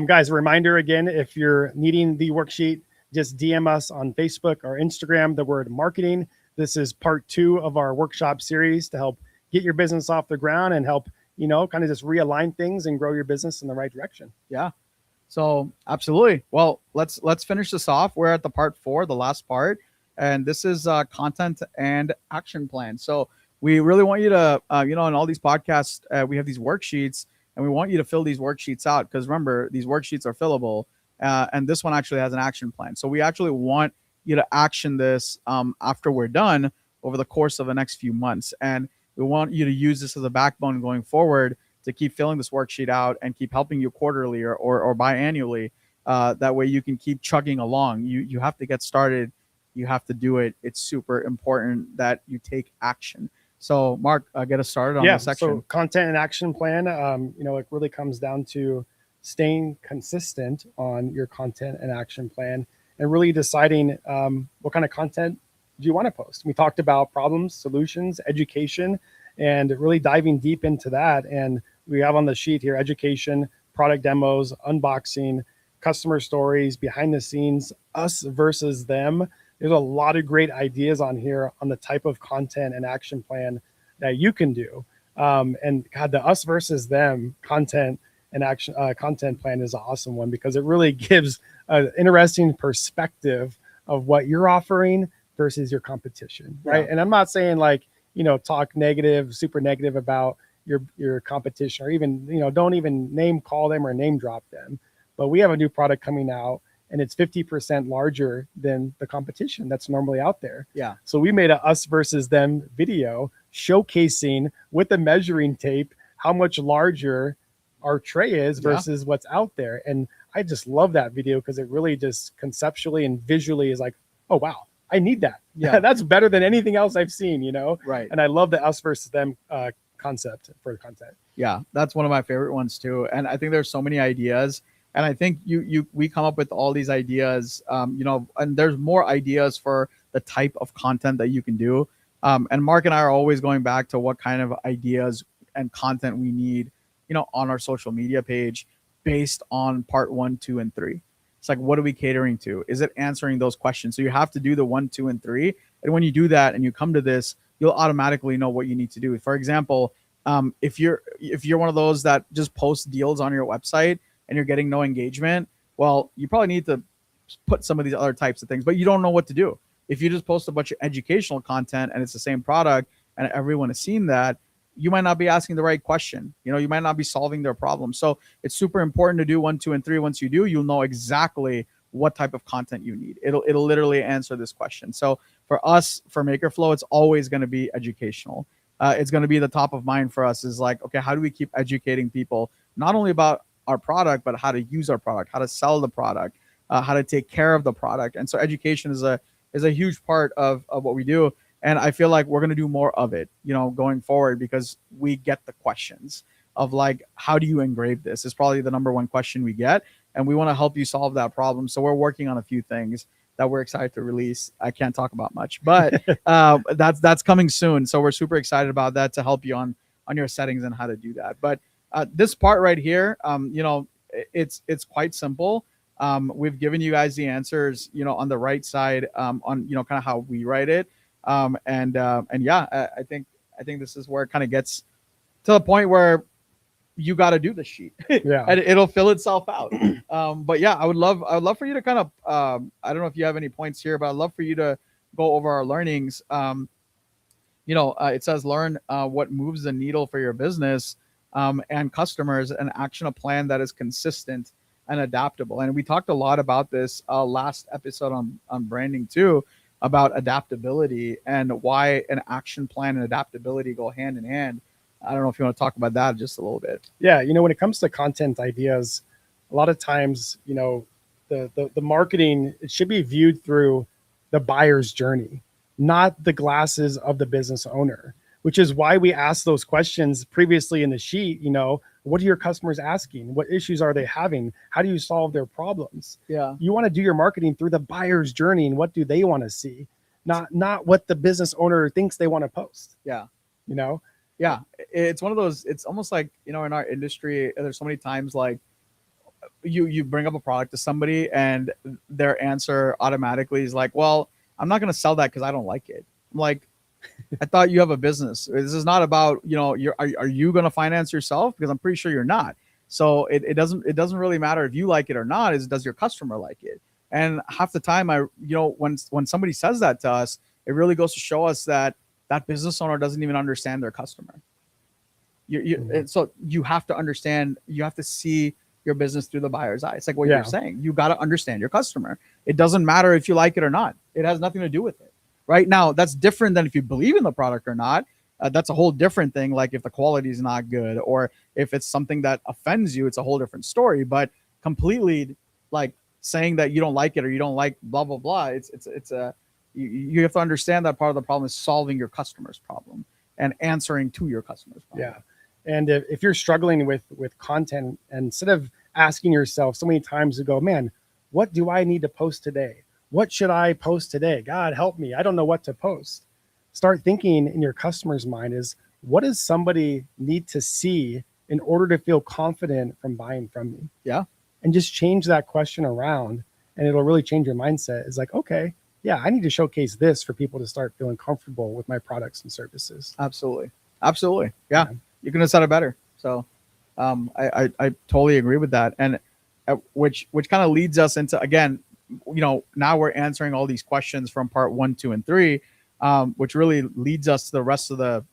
Guys, a reminder again, if you're needing the worksheet, just DM us on Facebook or Instagram, the word marketing. This is part 2 of our workshop series to help get your business off the ground and help, kind of just realign things and grow your business in the right direction. Yeah. So absolutely. Well, let's finish this off. We're at the part 4, the last part, and this is content and action plan. So we really want you to, in all these podcasts, we have these worksheets, and we want you to fill these worksheets out because remember, these worksheets are fillable, and this one actually has an action plan. So we actually want you to action this after we're done over the course of the next few months, and we want you to use this as a backbone going forward to keep filling this worksheet out and keep helping you quarterly or biannually. That way you can keep chugging along. You have to get started. You have to do it. It's super important that you take action. So Marc, get us started on this section. So content and action plan, it really comes down to staying consistent on your content and action plan and really deciding what kind of content do you want to post. We talked about problems, solutions, education, and really diving deep into that. And we have on the sheet here, education, product demos, unboxing, customer stories, behind the scenes, us versus them. There's a lot of great ideas on here on the type of content and action plan that you can do. And God, the us versus them content and action content plan is an awesome one because it really gives an interesting perspective of what you're offering versus your competition, right? Yeah. And I'm not saying talk negative, super negative about your competition, or even, don't even name call them or name drop them. But we have a new product coming out and it's 50% larger than the competition that's normally out there. Yeah. So we made a us versus them video showcasing with the measuring tape how much larger our tray is versus what's out there. And I just love that video because it really just conceptually and visually is like, oh, wow, I need that. Yeah. That's better than anything else I've seen, Right. And I love the us versus them concept for the content. Yeah, that's one of my favorite ones too. And I think there's so many ideas. And I think we come up with all these ideas, and there's more ideas for the type of content that you can do. And Marc and I are always going back to what kind of ideas and content we need, on our social media page based on part 1, 2, and 3. It's like, what are we catering to? Is it answering those questions? So you have to do the 1, 2, and 3. And when you do that and you come to this, you'll automatically know what you need to do. For example, if you're one of those that just post deals on your website and you're getting no engagement, well, you probably need to put some of these other types of things, but you don't know what to do. If you just post a bunch of educational content and it's the same product and everyone has seen that, you might not be asking the right question. You might not be solving their problem. So it's super important to do 1, 2, and 3. Once you do, you'll know exactly what type of content you need. It'll literally answer this question. So for us, for MakerFlow, it's always going to be educational. It's going to be the top of mind for us is like, okay, how do we keep educating people, not only about our product, but how to use our product, how to sell the product, how to take care of the product. And so education is a huge part of what we do. And I feel like we're going to do more of it, going forward, because we get the questions of like, how do you engrave this? Is probably the number one question we get. And we want to help you solve that problem. So we're working on a few things that we're excited to release. I can't talk about much, but that's coming soon. So we're super excited about that to help you on your settings and how to do that. But this part right here, it's quite simple. We've given you guys the answers, on the right side, on, kind of how we write it. I think this is where it kind of gets to the point where you got to do the sheet. Yeah. And it'll fill itself out. But yeah, I would love for you to kind of, I don't know if you have any points here, but I'd love for you to go over our learnings. It says learn what moves the needle for your business and customers, and action a plan that is consistent and adaptable. And we talked a lot about this last episode on branding too, about adaptability and why an action plan and adaptability go hand in hand. I don't know if you want to talk about that just a little bit. Yeah, when it comes to content ideas, a lot of times, the marketing, it should be viewed through the buyer's journey, not the glasses of the business owner, which is why we asked those questions previously in the sheet. What are your customers asking? What issues are they having? How do you solve their problems? Yeah. You want to do your marketing through the buyer's journey and what do they want to see, not what the business owner thinks they want to post. Yeah. Yeah, it's one of those, it's almost like, in our industry, there's so many times like, you bring up a product to somebody and their answer automatically is like, well, I'm not going to sell that because I don't like it. I'm like, I thought you have a business. This is not about, are you going to finance yourself? Because I'm pretty sure you're not. So it doesn't really matter if you like it or not, is does your customer like it? And half the time when somebody says that to us, it really goes to show us that that business owner doesn't even understand their customer. So you have to understand, you have to see your business through the buyer's eye. It's like what you're saying. You got to understand your customer. It doesn't matter if you like it or not. It has nothing to do with it. Right now, that's different than if you believe in the product or not. That's a whole different thing. Like if the quality is not good or if it's something that offends you, it's a whole different story. But completely like saying that you don't like it or you don't like blah, blah, blah. You have to understand that part of the problem is solving your customer's problem and answering to your customer's problem. Yeah. And if you're struggling with content, and instead of asking yourself so many times to go, man, what do I need to post today? What should I post today? God, help me. I don't know what to post. Start thinking in your customer's mind is, what does somebody need to see in order to feel confident from buying from me? Yeah. And just change that question around and it'll really change your mindset. It's like, okay, yeah, I need to showcase this for people to start feeling comfortable with my products and services. Absolutely. Yeah. You couldn't have said it better. So I totally agree with that. And which kind of leads us into, again, now we're answering all these questions from part 1, 2, and 3, which really leads us to the rest of the,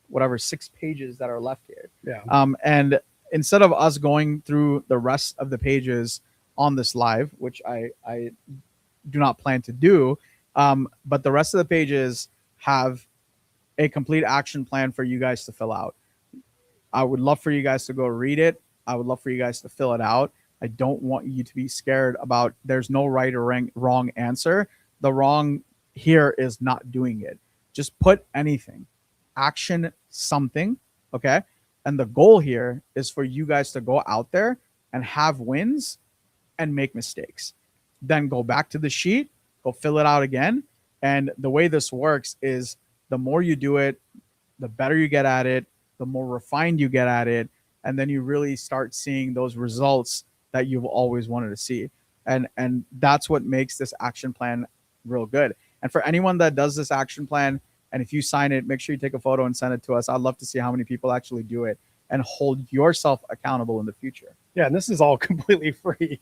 whatever 6 pages that are left here. Yeah. And instead of us going through the rest of the pages on this live, which I do not plan to do, but the rest of the pages have a complete action plan for you guys to fill out. I would love for you guys to go read it. I would love for you guys to fill it out. I don't want you to be scared about there's no right or wrong answer. The wrong here is not doing it. Just put anything, action something, okay? And the goal here is for you guys to go out there and have wins and make mistakes. Then go back to the sheet, go fill it out again. And the way this works is the more you do it, the better you get at it, the more refined you get at it. And then you really start seeing those results that you've always wanted to see. And that's what makes this action plan real good. And for anyone that does this action plan, and if you sign it, make sure you take a photo and send it to us. I'd love to see how many people actually do it and hold yourself accountable in the future. Yeah, and this is all completely free,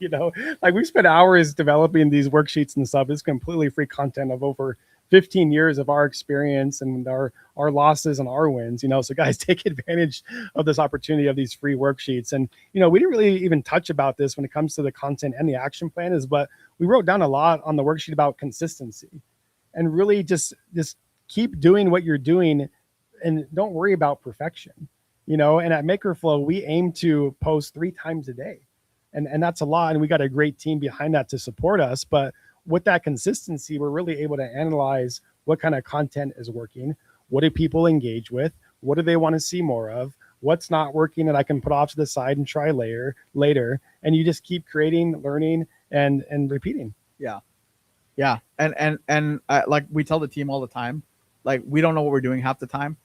like we spent hours developing these worksheets and stuff. It's completely free content of over 15 years of our experience and our losses and our wins, so guys, take advantage of this opportunity of these free worksheets. And, we didn't really even touch about this when it comes to the content and the action plan but we wrote down a lot on the worksheet about consistency and really just keep doing what you're doing and don't worry about perfection. And at MakerFlow, we aim to post 3 times a day. And that's a lot. And we got a great team behind that to support us. But with that consistency, we're really able to analyze what kind of content is working. What do people engage with? What do they want to see more of? What's not working that I can put off to the side and try later. And you just keep creating, learning, and repeating. Yeah. And like we tell the team all the time, like we don't know what we're doing half the time.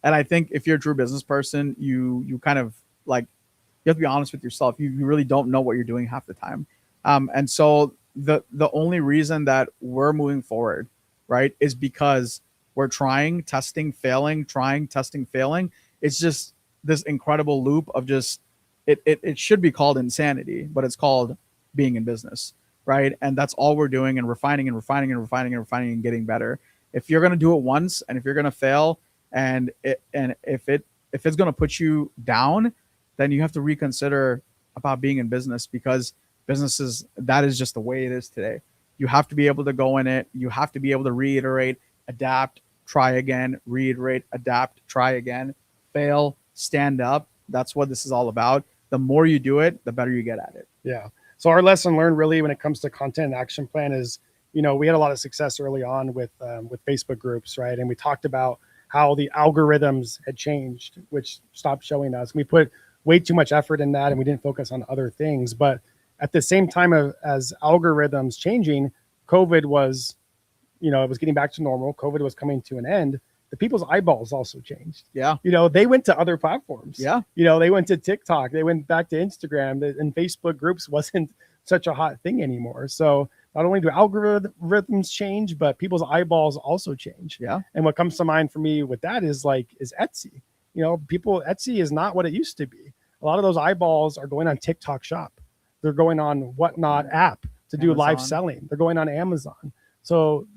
And I think if you're a true business person, you kind of like, you have to be honest with yourself. You really don't know what you're doing half the time. And so the only reason that we're moving forward, right, is because we're trying, testing, failing, trying, testing, failing. It's just this incredible loop of just, it should be called insanity, but it's called being in business, right? And that's all we're doing, and refining and refining and refining and refining and getting better. If you're going to do it once, and if you're going to fail, and if it's going to put you down, then you have to reconsider about being in business, because businesses, that is just the way it is today. You have to be able to go in it. You have to be able to reiterate, adapt, try again, reiterate, adapt, try again, fail, stand up. That's what this is all about. The more you do it, the better you get at it. Yeah. So our lesson learned really when it comes to content and action plan is, we had a lot of success early on with Facebook groups, right? And we talked about how the algorithms had changed, which stopped showing us. We put way too much effort in that and we didn't focus on other things. But at the same time as algorithms changing, COVID was, it was getting back to normal. COVID was coming to an end. the people's eyeballs also changed. Yeah. They went to other platforms. Yeah. They went to TikTok, they went back to Instagram, and Facebook groups wasn't such a hot thing anymore. So not only do algorithms change, but people's eyeballs also change. Yeah. And what comes to mind for me with that is Etsy. Etsy is not what it used to be. A lot of those eyeballs are going on TikTok Shop. They're going on Whatnot app to do live Amazon. selling. They're going on Amazon. So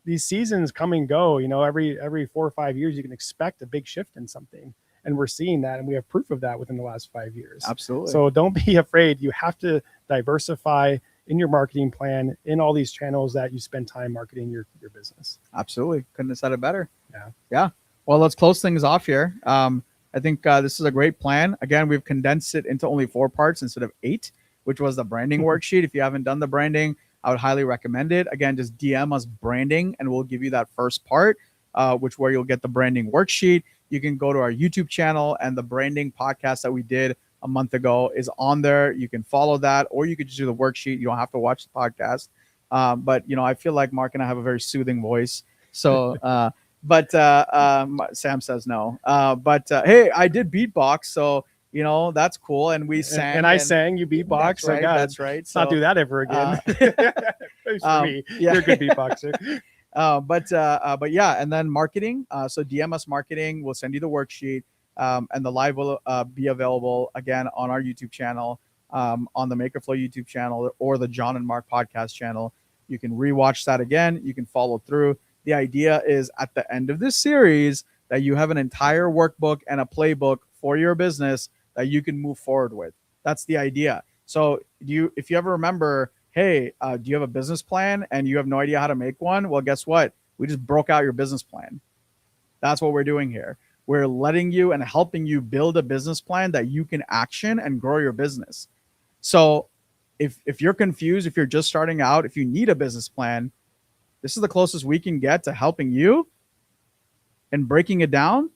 these seasons come and go. Every 4 or 5 years, you can expect a big shift in something. And we're seeing that, and we have proof of that within the last 5 years. Absolutely. So don't be afraid. You have to diversify in your marketing plan in all these channels that you spend time marketing your business. Absolutely. Couldn't have said it better. Yeah. Yeah. Well, let's close things off here. I think this is a great plan. Again, we've condensed it into only 4 parts instead of 8, which was the branding worksheet. If you haven't done the branding, I would highly recommend it. Again, just DM us branding and we'll give you that first part, where you'll get the branding worksheet. You can go to our YouTube channel, and the branding podcast that we did a month ago is on there. You can follow that, or you could just do the worksheet. You don't have to watch the podcast. But I feel like Mark and I have a very soothing voice. So, but Sam says no. Hey, I did beatbox, so that's cool. And we sang, and I sang. You beatbox. That's right. Let's So, not do that ever again. For me, yeah. you're a good beatboxer. But yeah, and then marketing. So DM us marketing. We'll send you the worksheet, and the live will be available again on our YouTube channel, on the MakerFlow YouTube channel, or the John and Mark podcast channel. You can rewatch that again. You can follow through. The idea is at the end of this series that you have an entire workbook and a playbook for your business that you can move forward with. That's the idea. So if you ever remember, hey, do you have a business plan and you have no idea how to make one? Well, guess what? We just broke out your business plan. That's what we're doing here. We're letting you and helping you build a business plan that you can action and grow your business. So if you're confused, if you're just starting out, if you need a business plan, this is the closest we can get to helping you and breaking it down,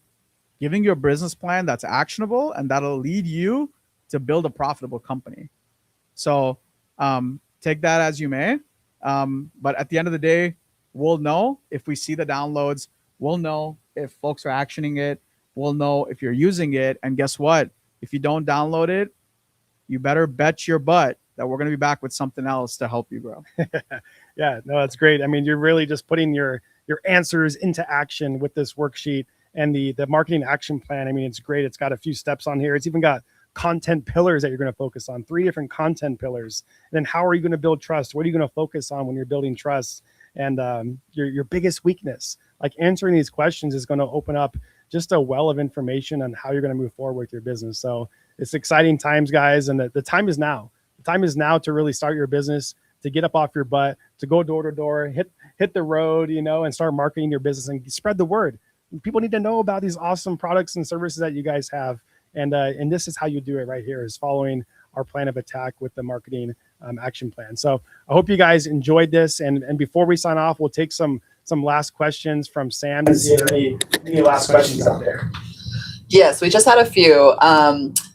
giving you a business plan that's actionable and that'll lead you to build a profitable company. So take that as you may. But at the end of the day, we'll know if we see the downloads. We'll know if folks are actioning it. We'll know if you're using it. And guess what? If you don't download it, you better bet your butt that we're going to be back with something else to help you grow. Yeah, no, that's great. I mean, you're really just putting your answers into action with this worksheet and the marketing action plan. I mean, it's great. It's got a few steps on here. It's even got content pillars that you're going to focus on, 3 different content pillars. And then how are you going to build trust? What are you going to focus on when you're building trust? And your biggest weakness, like answering these questions is going to open up just a well of information on how you're going to move forward with your business. So it's exciting times, guys. And the time is now. The time is now to really start your business, to get up off your butt, to go door to door, hit the road, and start marketing your business and spread the word. People need to know about these awesome products and services that you guys have. And this is how you do it right here, is following our plan of attack with the marketing action plan. So I hope you guys enjoyed this. And before we sign off, we'll take some last questions from Sam. Is there any last questions out there? Yes, we just had a few.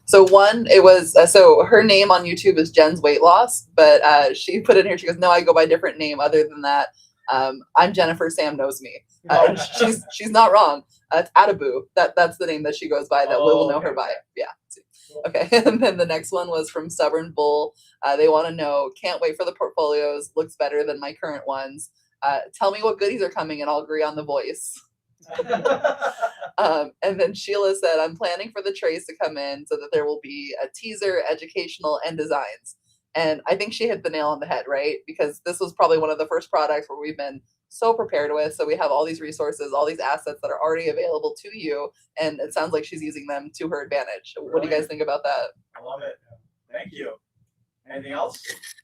So one, it was, so her name on YouTube is Jen's Weight Loss, but she put in here, she goes, no, I go by a different name other than that. I'm Jennifer, Sam knows me. And she's not wrong. It's Atabu. That's the name that she goes by, that we will know her by. Yeah. Okay. And then the next one was from Stubborn Bull. They want to know, can't wait for the portfolios. Looks better than my current ones. Tell me what goodies are coming and I'll agree on the voice. And then Sheila said, I'm planning for the trays to come in so that there will be a teaser, educational, and designs. And I think she hit the nail on the head, right? Because this was probably one of the first products where we've been so prepared with. So we have all these resources, all these assets that are already available to you. And it sounds like she's using them to her advantage. Brilliant. What do you guys think about that? I love it. Thank you. Anything else?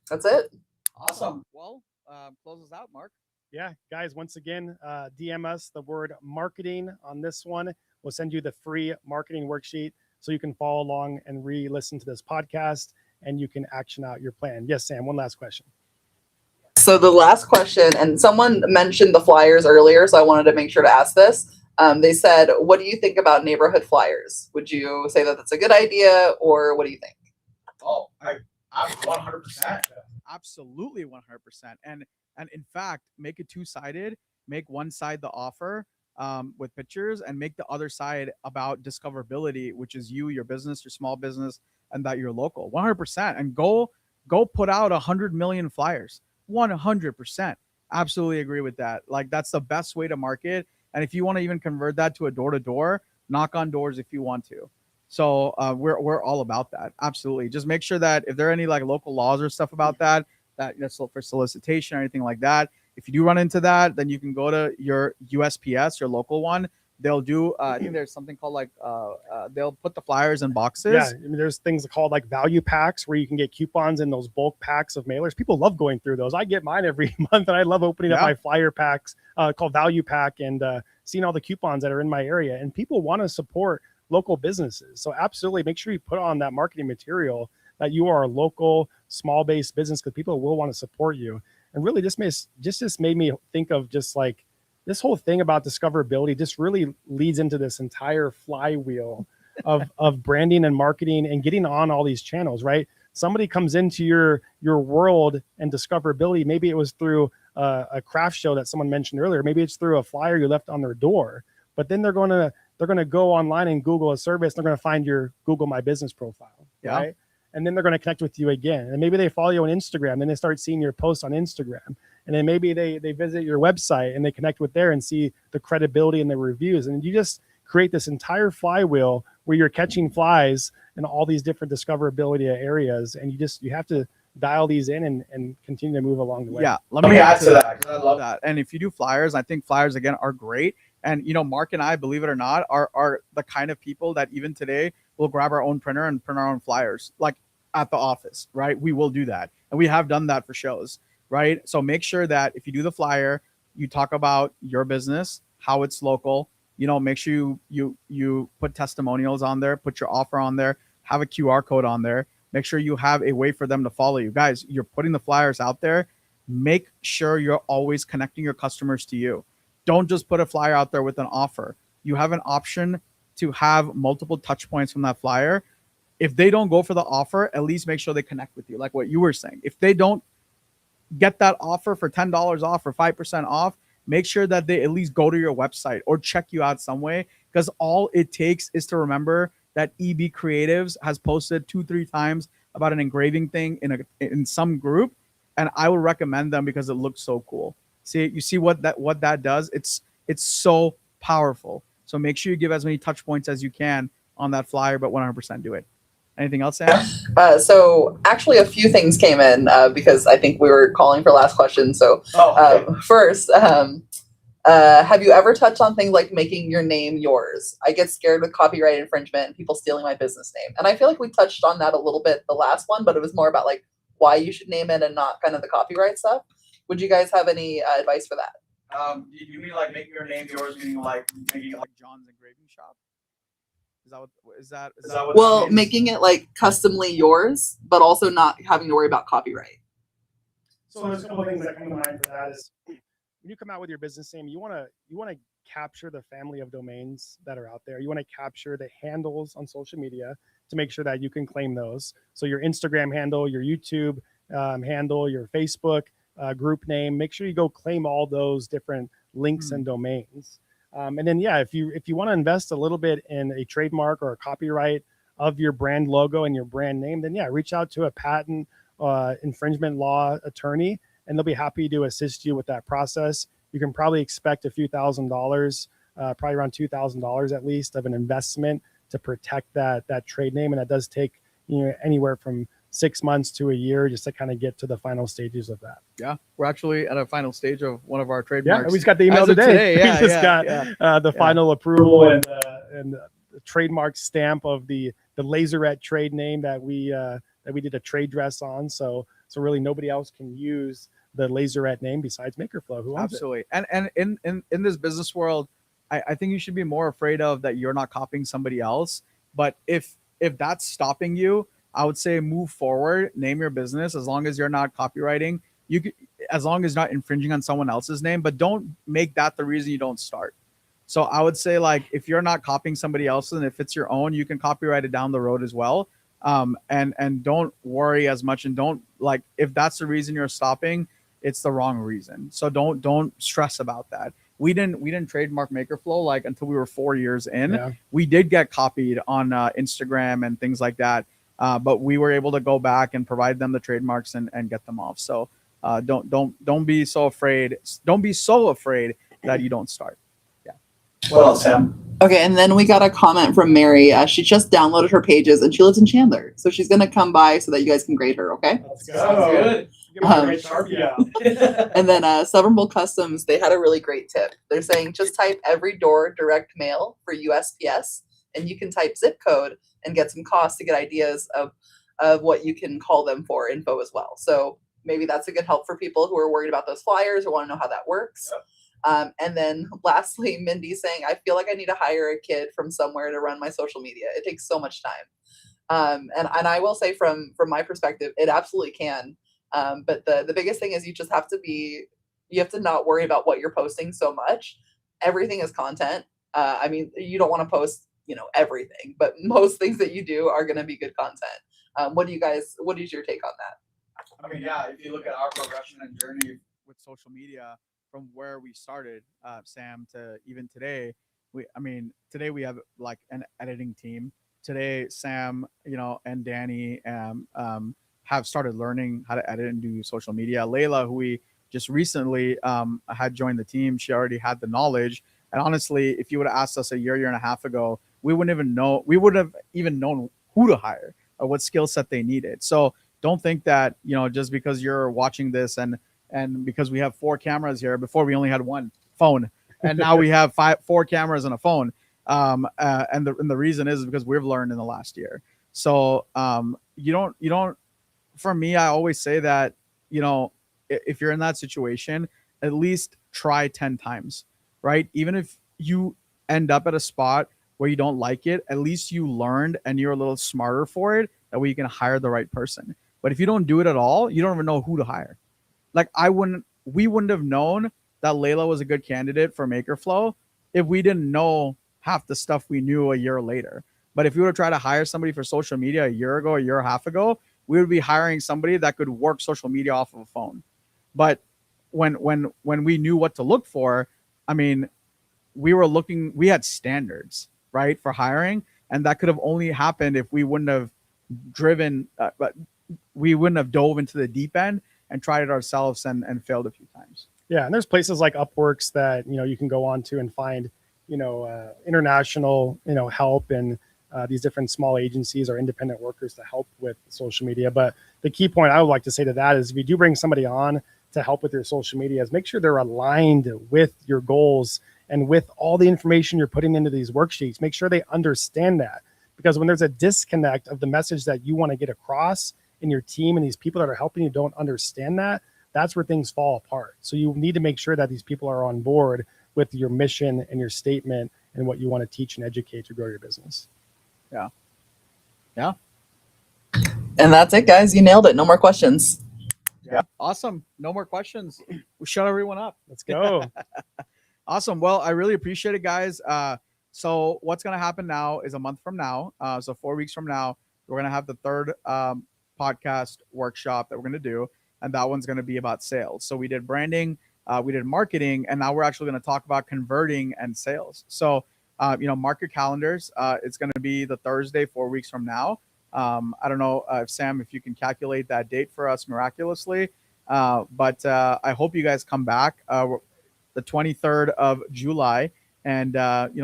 That's it. Awesome. Well, close us out, Mark. Yeah, guys, once again, DM us the word marketing on this one. We'll send you the free marketing worksheet so you can follow along and re-listen to this podcast and you can action out your plan. Yes, Sam, one last question. So the last question, and someone mentioned the flyers earlier, so I wanted to make sure to ask this. They said, what do you think about neighborhood flyers? Would you say that that's a good idea, or what do you think? Oh, I'm 100%. Absolutely 100%. And in fact, make it 2-sided. Make one side the offer, with pictures, and make the other side about discoverability, which is you, your business, your small business, and that you're local. 100%. And go put out 100 million flyers. 100%. Absolutely agree with that. Like, that's the best way to market. And if you want to even convert that to a door to door, knock on doors if you want to. So we're all about that. Absolutely. Just make sure that if there are any like local laws or stuff about that, so for solicitation or anything like that, if you do run into that, then you can go to your USPS, your local one. They'll do, I think there's something called like, they'll put the flyers in boxes. Yeah, I mean, there's things called like value packs where you can get coupons in those bulk packs of mailers. People love going through those. I get mine every month, and I love opening up my flyer packs called Value Pack and seeing all the coupons that are in my area. And people want to support local businesses. So absolutely make sure you put on that marketing material that you are a local, small-based business, because people will want to support you. And really, this made me think of just like this whole thing about discoverability just really leads into this entire flywheel of branding and marketing and getting on all these channels, right? Somebody comes into your world and discoverability. Maybe it was through a craft show that someone mentioned earlier. Maybe it's through a flyer you left on their door. But then they're going to go online and Google a service. They're going to find your Google My Business profile, right? And then they're going to connect with you again. And maybe they follow you on Instagram. Then they start seeing your posts on Instagram. And then maybe they visit your website and they connect with there and see the credibility and the reviews. And you just create this entire flywheel where you're catching flies in all these different discoverability areas. And you have to dial these in and continue to move along the way. Yeah, let me add to that, because I love that. And if you do flyers, I think flyers, again, are great. And, Mark and I, believe it or not, are the kind of people that even today will grab our own printer and print our own flyers, like at the office, right? We will do that. And we have done that for shows, right? So make sure that if you do the flyer, you talk about your business, how it's local, make sure you put testimonials on there, put your offer on there, have a QR code on there. Make sure you have a way for them to follow you. Guys, you're putting the flyers out there. Make sure you're always connecting your customers to you. Don't just put a flyer out there with an offer. You have an option to have multiple touch points from that flyer. If they don't go for the offer, at least make sure they connect with you, like what you were saying. If they don't get that offer for $10 off or 5% off, make sure that they at least go to your website or check you out some way, because all it takes is to remember that EB Creatives has posted 2-3 times about an engraving thing in some group, and I would recommend them because it looks so cool. You see what that does? It's so powerful. So make sure you give as many touch points as you can on that flyer, but 100% do it. Anything else, Sam? So actually a few things came in because I think we were calling for last question. So first, have you ever touched on things like making your name yours? I get scared with copyright infringement and people stealing my business name. And I feel like we touched on that a little bit the last one, but it was more about like why you should name it and not kind of the copyright stuff. Would you guys have any advice for that? You mean like making your name yours, meaning like making like John's engraving shop? Is that what well, that means? Making it like customly yours, but also not having to worry about copyright. So there's a couple of things that come to mind for that is when you come out with your business name, you want to capture the family of domains that are out there. You want to capture the handles on social media to make sure that you can claim those. So your Instagram handle, your YouTube handle, your Facebook group name, make sure you go claim all those different links and domains. And then, if you want to invest a little bit in a trademark or a copyright of your brand logo and your brand name, then reach out to a patent infringement law attorney, and they'll be happy to assist you with that process. You can probably expect a few $1,000s, probably around $2,000 at least, of an investment to protect that trade name, and that does take anywhere from 6 months to a year just to kind of get to the final stages of that. Yeah, we're actually at a final stage of one of our trademarks. Yeah, we just got the email today. Yeah, we just got the final approval and the trademark stamp of the Laserette trade name that we did a trade dress on. So really nobody else can use the Laserette name besides MakerFlow. Who owns Absolutely. It? And in this business world, I think you should be more afraid of that you're not copying somebody else. But if that's stopping you, I would say move forward, name your business, as long as you're not copywriting. As long as you're not infringing on someone else's name, but don't make that the reason you don't start. So I would say, like, if you're not copying somebody else's and if it's your own, you can copyright it down the road as well. And don't worry as much, and don't, like, if that's the reason you're stopping, it's the wrong reason. So don't stress about that. we didn't trademark MakerFlow like until we were 4 years in. Yeah. We did get copied on Instagram and things like that, but we were able to go back and provide them the trademarks and get them off. So don't be so afraid. Don't be so afraid that you don't start. Yeah. What else, Sam? Okay, and then we got a comment from Mary. She just downloaded her pages and she lives in Chandler, so she's gonna come by so that you guys can grade her. Okay. Let's Sounds good. Give me a great Sharpie out. And then Stubborn Customs, they had a really great tip. They're saying just type every door direct mail for USPS, and you can type zip code and get some costs to get ideas of what you can call them for info as well. So maybe that's a good help for people who are worried about those flyers or want to know how that works. Yep. And then lastly, Mindy saying, I feel like I need to hire a kid from somewhere to run my social media. It takes so much time. And I will say from my perspective, it absolutely can. But the biggest thing is you have to not worry about what you're posting so much. Everything is content. I mean, you don't want to post, everything, but most things that you do are going to be good content. What is your take on that? I mean, yeah, if you look at our progression and journey with social media from where we started, Sam, to even today, today we have like an editing team. Today, Sam, and Danny have started learning how to edit and do social media. Layla, who we just recently had joined the team, she already had the knowledge. And honestly, if you would have asked us a year and a half ago, we would have even known who to hire or what skill set they needed. So don't think that, just because you're watching this and because we have 4 cameras here, before we only had one phone, and now we have 4 cameras and a phone. And the reason is because we've learned in the last year. So you don't. For me, I always say that, if you're in that situation, at least try 10 times, right? Even if you end up at a spot where you don't like it, at least you learned and you're a little smarter for it. That way you can hire the right person. But if you don't do it at all, you don't even know who to hire. Like we wouldn't have known that Layla was a good candidate for MakerFlow if we didn't know half the stuff we knew a year later. But if you were to try to hire somebody for social media a year ago, a year and a half ago, we would be hiring somebody that could work social media off of a phone. But when we knew what to look for, we had standards, right, for hiring, and that could have only happened if we wouldn't have dove into the deep end and tried it ourselves and failed a few times. Yeah, and there's places like Upworks that you can go on to and find international help and these different small agencies or independent workers to help with social media. But the key point I would like to say to that is if you do bring somebody on to help with your social media, is make sure they're aligned with your goals and with all the information you're putting into these worksheets. Make sure they understand that, because when there's a disconnect of the message that you want to get across in your team and these people that are helping you don't understand that, that's where things fall apart. So you need to make sure that these people are on board with your mission and your statement and what you want to teach and educate to grow your business. Yeah. And that's it, guys. You nailed it. No more questions. Yeah. Awesome. No more questions. We shut everyone up. Let's go. Awesome. Well, I really appreciate it, guys. So what's going to happen now is a month from now. So 4 weeks from now, we're going to have the third podcast workshop that we're going to do. And that one's going to be about sales. So we did branding, we did marketing, and now we're actually going to talk about converting and sales. So, mark your calendars. It's going to be the Thursday, 4 weeks from now. I don't know if Sam, if you can calculate that date for us miraculously, but I hope you guys come back the 23rd of July, and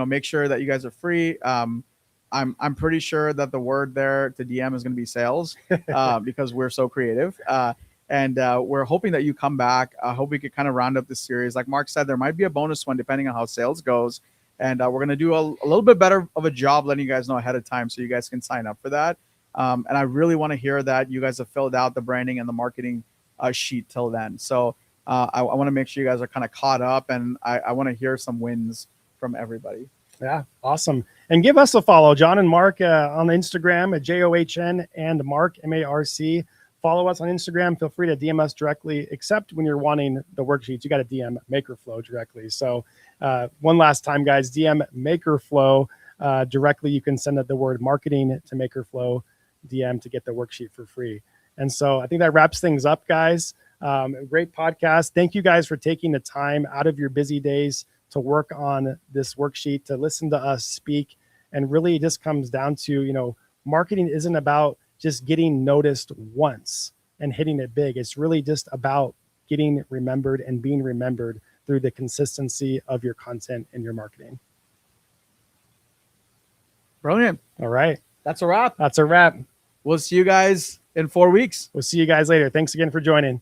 make sure that you guys are free. I'm pretty sure that the word there to DM is going to be sales because we're so creative. And we're hoping that you come back. I hope we could kind of round up this series. Like Marc said, there might be a bonus one depending on how sales goes. And we're going to do a little bit better of a job letting you guys know ahead of time so you guys can sign up for that. And I really want to hear that you guys have filled out the branding and the marketing sheet till then. So I want to make sure you guys are kind of caught up, and I want to hear some wins from everybody. Yeah, awesome. And give us a follow, John and Marc, on Instagram at JOHN and Marc, MARC. Follow us on Instagram. Feel free to DM us directly, except when you're wanting the worksheets. You got to DM MakerFlow directly. So one last time, guys, DM MakerFlow directly. You can send the word marketing to MakerFlow DM to get the worksheet for free. And so I think that wraps things up, guys. Great podcast. Thank you guys for taking the time out of your busy days to work on this worksheet, to listen to us speak. And really it just comes down to, marketing isn't about just getting noticed once and hitting it big. It's really just about getting remembered and being remembered through the consistency of your content and your marketing. Brilliant. All right. That's a wrap. That's a wrap. We'll see you guys in 4 weeks. We'll see you guys later. Thanks again for joining.